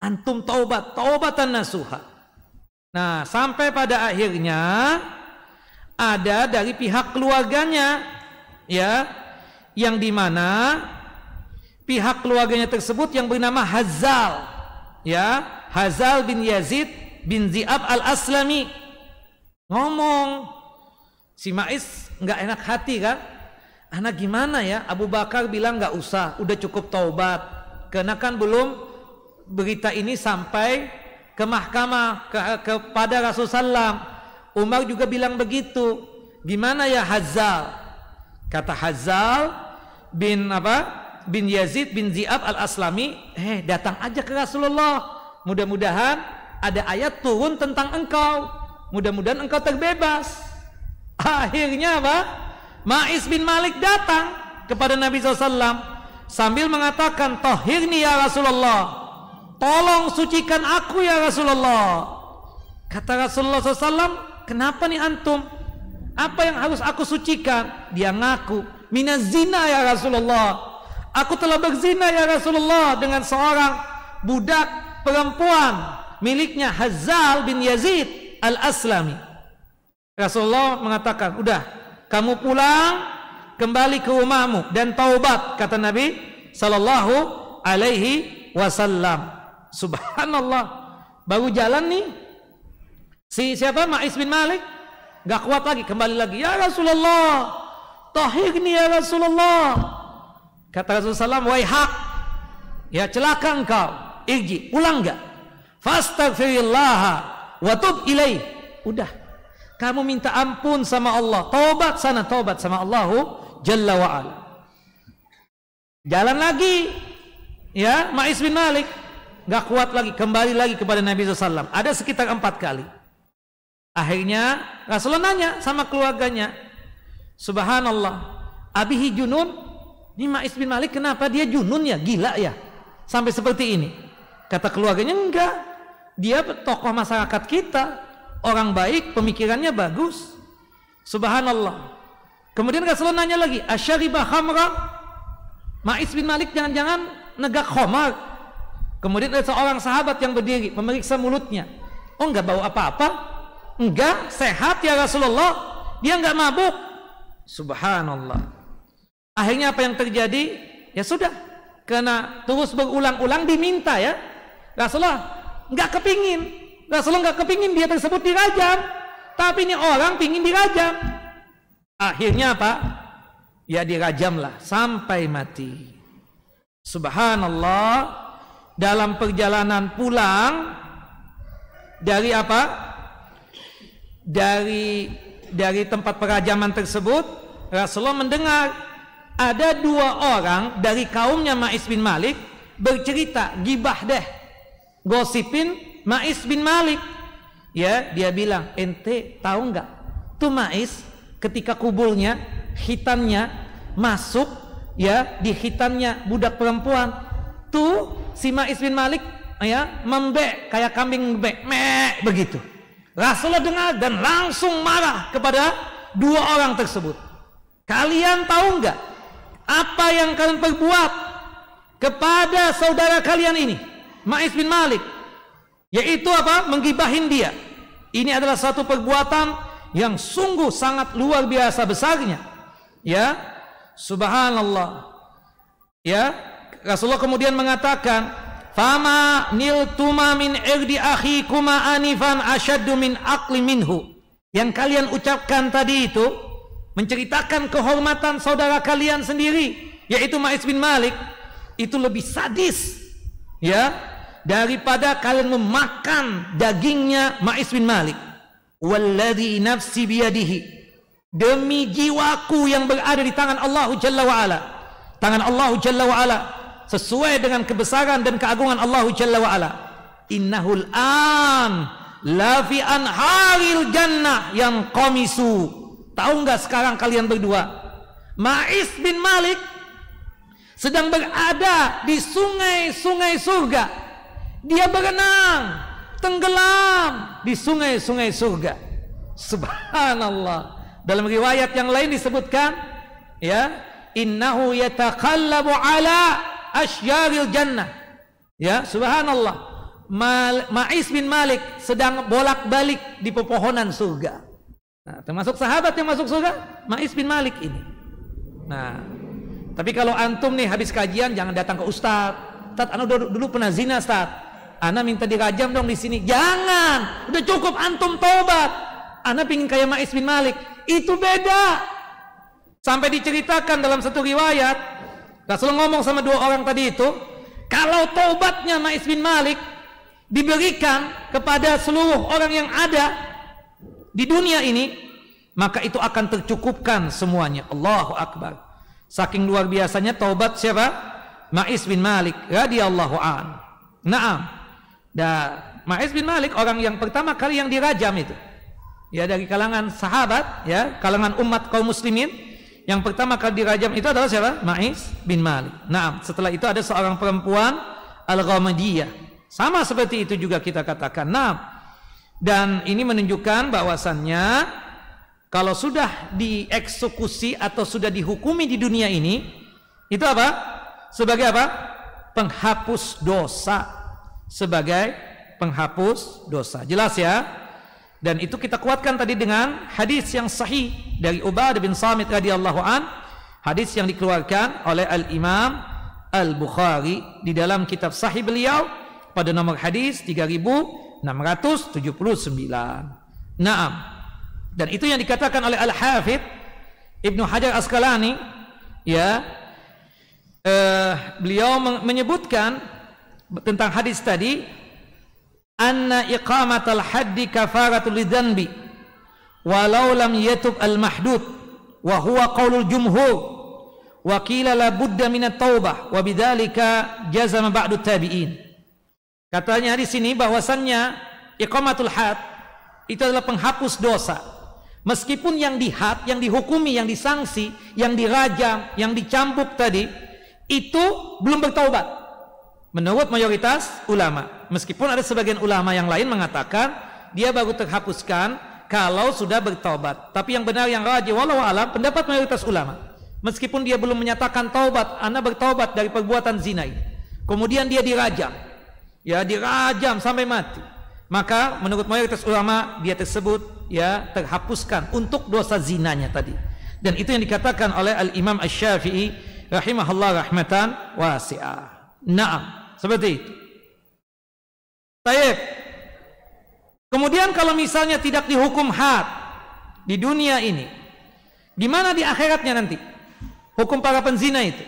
antum taubatan nasuha. Nah, sampai pada akhirnya ada dari pihak keluarganya, ya, yang dimana pihak keluarganya tersebut yang bernama Hazal, ya, Hazal bin Yazid bin Zi'ab al-Aslami, ngomong. Si Ma'is nggak enak hati kan? Anak gimana ya? Abu Bakar bilang nggak usah, udah cukup taubat. Karena kan belum berita ini sampai ke mahkamah, kepada Rasulullah SAW. Umar juga bilang begitu. Gimana ya Hazal? Kata Hazal bin Yazid bin Zi'ab al-Aslami, datang aja ke Rasulullah. Mudah-mudahan ada ayat turun tentang engkau. Mudah-mudahan engkau terbebas. Akhirnya apa? Ma'is bin Malik datang kepada Nabi SAW sambil mengatakan, "Tahhirni ya Rasulullah, tolong sucikan aku ya Rasulullah." Kata Rasulullah SAW, "Kenapa nih antum? Apa yang harus aku sucikan?" Dia ngaku, "Minaz zina ya Rasulullah, aku telah berzina ya Rasulullah dengan seorang budak perempuan miliknya Hazal bin Yazid al-Aslami." Rasulullah mengatakan, "Udah, kamu pulang kembali ke rumahmu dan taubat," kata Nabi sallallahu alaihi wasallam. Subhanallah, baru jalan nih si siapa, Ma'is bin Malik, gak kuat lagi, kembali lagi, "Ya Rasulullah, tahhirni ya Rasulullah." Kata Rasulullah SAW, "Waihak, ya celaka engkau, irji, pulang gak? Fastaghfirillah wa tub ilaih." Udah, kamu minta ampun sama Allah, taubat sana, taubat sama Allahu Jalla wa'ala. Jalan lagi, ya, Ma'is bin Malik gak kuat lagi, kembali lagi kepada Nabi SAW. Ada sekitar 4 kali. Akhirnya Rasulullah nanya sama keluarganya, "Subhanallah, abihi junun?" Ini Ma'is bin Malik kenapa dia junun ya, gila ya, sampai seperti ini? Kata keluarganya, "Enggak, dia tokoh masyarakat kita, orang baik, pemikirannya bagus." Subhanallah. Kemudian Rasulullah nanya lagi, "Asyaribah khamra?" Ma'is bin Malik jangan-jangan negak khamar. Kemudian ada seorang sahabat yang berdiri memeriksa mulutnya. "Oh, enggak bau apa-apa." "Enggak, sehat ya Rasulullah, dia enggak mabuk." Subhanallah. Akhirnya apa yang terjadi? Ya sudah, karena terus berulang-ulang diminta ya, Rasulullah enggak kepingin. Rasulullah enggak kepingin dia tersebut dirajam, tapi ini orang pingin dirajam. Akhirnya apa? Ya dirajamlah sampai mati. Subhanallah. Dalam perjalanan pulang dari apa? Dari tempat perajaman tersebut, Rasulullah mendengar ada 2 orang dari kaumnya Ma'is bin Malik bercerita, gibah deh, gosipin Ma'is bin Malik. Ya, dia bilang, "Ente tahu nggak? Tuh Ma'is ketika kubulnya, khitannya masuk, ya, di khitannya budak perempuan. Tuh si Ma'is bin Malik, ya, membek kayak kambing membek, mek begitu." Rasulullah dengar dan langsung marah kepada 2 orang tersebut. "Kalian tahu nggak apa yang kalian perbuat kepada saudara kalian ini, Ma'is bin Malik? Yaitu apa? Menggibahin dia. Ini adalah satu perbuatan yang sungguh sangat luar biasa besarnya." Ya, subhanallah. Ya, Rasulullah kemudian mengatakan, "Fama niltuma min irdi akhikuma anifan asyaddu min aqli minhu." Yang kalian ucapkan tadi itu menceritakan kehormatan saudara kalian sendiri, yaitu Ma'is bin Malik, itu lebih sadis ya daripada kalian memakan dagingnya Ma'is bin Malik. Walladzi nafsi biyadihi, demi jiwaku yang berada di tangan Allah Jalla wa Ala. Tangan Allah Jalla wa Ala sesuai dengan kebesaran dan keagungan Allah Jalla wa Ala. Innahul an la fi anharil jannah yang qamisu. Tahu enggak sekarang kalian berdua, Ma'is bin Malik sedang berada di sungai-sungai surga. Dia berenang, tenggelam di sungai-sungai surga. Subhanallah. Dalam riwayat yang lain disebutkan, ya, innahu yataqallabu ala asyjaril jannah. Ya, subhanallah. Ma'is bin Malik sedang bolak-balik di pepohonan surga. Nah, termasuk sahabat yang masuk surga, Ma'is bin Malik ini. Nah, tapi kalau antum nih habis kajian jangan datang ke ustaz. Ustaz, ana dulu pernah zina, Ustaz. Ana minta dirajam dong di sini. Jangan. Udah cukup antum taubat. Ana pingin kayak Ma'is bin Malik. Itu beda. Sampai diceritakan dalam satu riwayat, Rasulullah ngomong sama dua orang tadi itu, kalau taubatnya Ma'is bin Malik diberikan kepada seluruh orang yang ada di dunia ini, maka itu akan tercukupkan semuanya. Allahu Akbar. Saking luar biasanya taubat siapa? Ma'is bin Malik radhiyallahu an. Naam. Dan Ma'is bin Malik orang yang pertama kali yang dirajam itu. Ya, dari kalangan sahabat, ya, kalangan umat kaum muslimin, yang pertama kali dirajam itu adalah siapa? Ma'is bin Malik. Naam. Setelah itu ada seorang perempuan Al-Ghamidiyah. Sama seperti itu juga kita katakan. Naam. Dan ini menunjukkan bahwasannya kalau sudah dieksekusi atau sudah dihukumi di dunia ini, itu apa? Sebagai apa? Penghapus dosa. Sebagai penghapus dosa. Jelas ya? Dan itu kita kuatkan tadi dengan hadis yang sahih dari Ubadah bin Samit radhiyallahu an, hadis yang dikeluarkan oleh Al-Imam Al-Bukhari di dalam kitab sahih beliau pada nomor hadis 3679. Naam. Dan itu yang dikatakan oleh Al-Hafidz Ibnu Hajar Asqalani, ya, beliau menyebutkan tentang hadis tadi, anna iqamatal haddi kafaratul lidzanbi walau lam yatub al-mahdud wa huwa qaulul jumhur wa qila la budda minat taubah wa bidzalika jazama ba'du tabi'in. Katanya di sini bahwasannya iqamatul had itu adalah penghapus dosa. Meskipun yang dihad, yang dihukumi, yang disangsi, yang dirajam, yang dicambuk tadi itu belum bertaubat menurut mayoritas ulama. Meskipun ada sebagian ulama yang lain mengatakan dia baru terhapuskan kalau sudah bertaubat. Tapi yang benar, yang rajih wallahu alam, pendapat mayoritas ulama, meskipun dia belum menyatakan taubat, ana bertaubat dari perbuatan zina ini, kemudian dia dirajam, ya, dirajam sampai mati, maka menurut mayoritas ulama dia tersebut, ya, terhapuskan untuk dosa zinanya tadi. Dan itu yang dikatakan oleh Al-Imam Asy-Syafi'i rahimahullah rahmatan wasi'ah. Naam, seperti itu. Baik. Kemudian kalau misalnya tidak dihukum had di dunia ini, di mana di akhiratnya nanti? Hukum para penzina itu.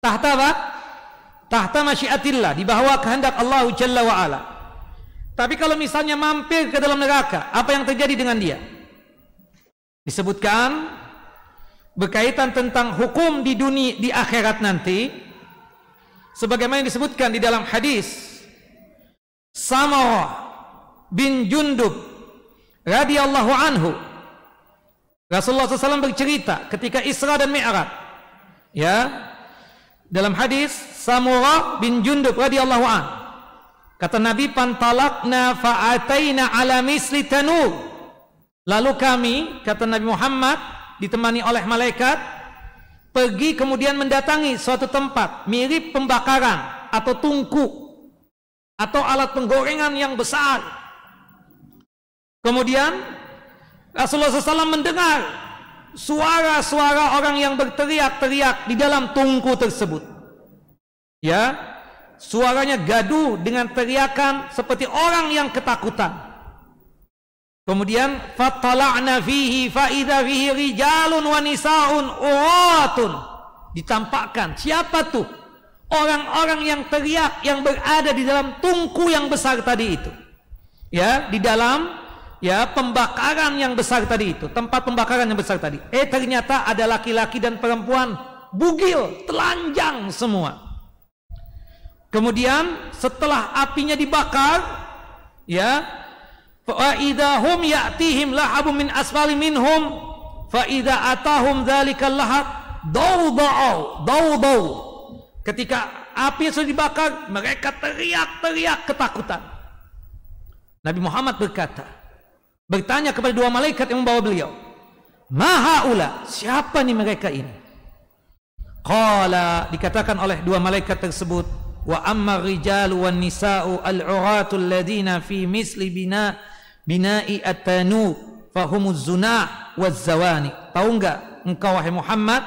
Tahta apa? Tahta masyiatillah, di bawah kehendak Allah Jalla wa Ala. Tapi kalau misalnya mampir ke dalam neraka, apa yang terjadi dengan dia? Disebutkan berkaitan tentang hukum di dunia, di akhirat nanti, sebagaimana yang disebutkan di dalam hadis Samurah bin Jundub radhiyallahu anhu. Rasulullah SAW bercerita ketika Isra dan Mi'raj, ya, dalam hadis Samurah bin Jundub radhiyallahu anhu, kata Nabi, pantalakna fa'ataina ala misli tanur. Lalu kami, kata Nabi Muhammad, ditemani oleh malaikat, pergi kemudian mendatangi suatu tempat mirip pembakaran atau tungku atau alat penggorengan yang besar. Kemudian Rasulullah SAW mendengar suara-suara orang yang berteriak-teriak di dalam tungku tersebut. Ya, suaranya gaduh dengan teriakan seperti orang yang ketakutan. Kemudian fattala'na fihi fa idza fihi rijalun wa nisaun uratun. Ditampakkan siapa tuh orang-orang yang teriak yang berada di dalam tungku yang besar tadi itu. Ya, di dalam pembakaran yang besar tadi itu, tempat pembakaran yang besar tadi. Ternyata ada laki-laki dan perempuan bugil, telanjang semua. Kemudian setelah apinya dibakar, ya, fa idza hum ya'tihim lahabun min asfali minhum fa idza atahum dzalikal lahab daw. Ketika api sudah dibakar, mereka teriak-teriak ketakutan. Nabi Muhammad bertanya kepada dua malaikat yang membawa beliau, "Mahaula, siapa nih mereka ini?" Qala, dikatakan oleh dua malaikat tersebut, "Wa amma rijalu wan nisa'u al-'uratul ladina fi misli bina'i at-tanu fahumuz zuna waz-zawani." Tahu enggak engkau wahai Muhammad,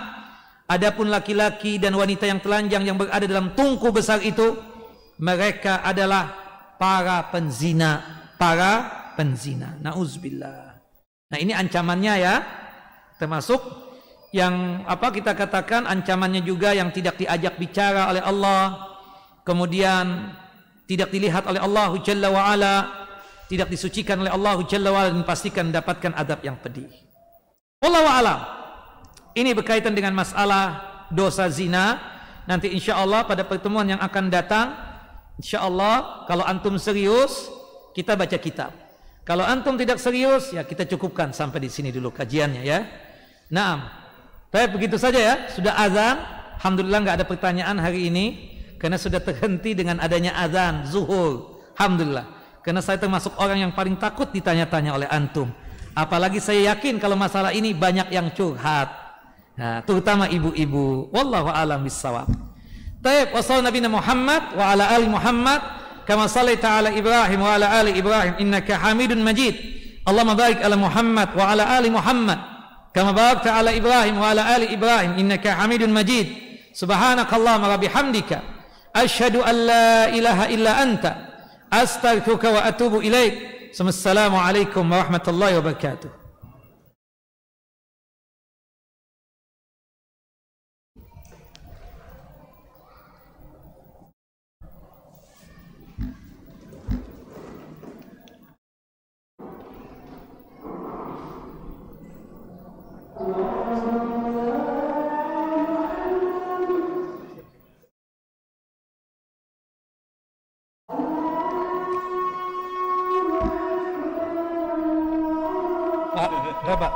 adapun laki-laki dan wanita yang telanjang yang berada dalam tungku besar itu, mereka adalah para penzina. Nauzubillah. Nah, ini ancamannya ya, termasuk yang kita katakan ancamannya juga yang tidak diajak bicara oleh Allah, kemudian tidak dilihat oleh Allah Jalla wa Ala, tidak disucikan oleh Allah Jalla wa Ala, dan pastikan mendapatkan adab yang pedih. Wallahu a'lam. Ini berkaitan dengan masalah dosa zina. Nanti insyaallah pada pertemuan yang akan datang, insyaallah kalau antum serius kita baca kitab. Kalau antum tidak serius, ya kita cukupkan sampai di sini dulu kajiannya ya. Naam. Baik, begitu saja ya. Sudah azan. Alhamdulillah nggak ada pertanyaan hari ini karena sudah terhenti dengan adanya azan zuhur. Alhamdulillah. Karena saya termasuk orang yang paling takut ditanya-tanya oleh antum. Apalagi saya yakin kalau masalah ini banyak yang curhat. Nah, terutama ibu-ibu. Wallahu a'lam bissawab. Baik, wassallallahu nabiyana Muhammad wa ala ali Muhammad kama sallaita ala Ibrahim wa ala ali Ibrahim innaka Hamidun Majid. Allahumma barik ala Muhammad wa ala ali Muhammad kama barakta ala Ibrahim wa ala ali Ibrahim innaka Hamidun Majid. Subhanakallahumma wa bihamdika asyhadu an la ilaha illa anta astaghfiruka wa atubu ilaik. Assalamualaikum warahmatullahi wabarakatuh. Berapa?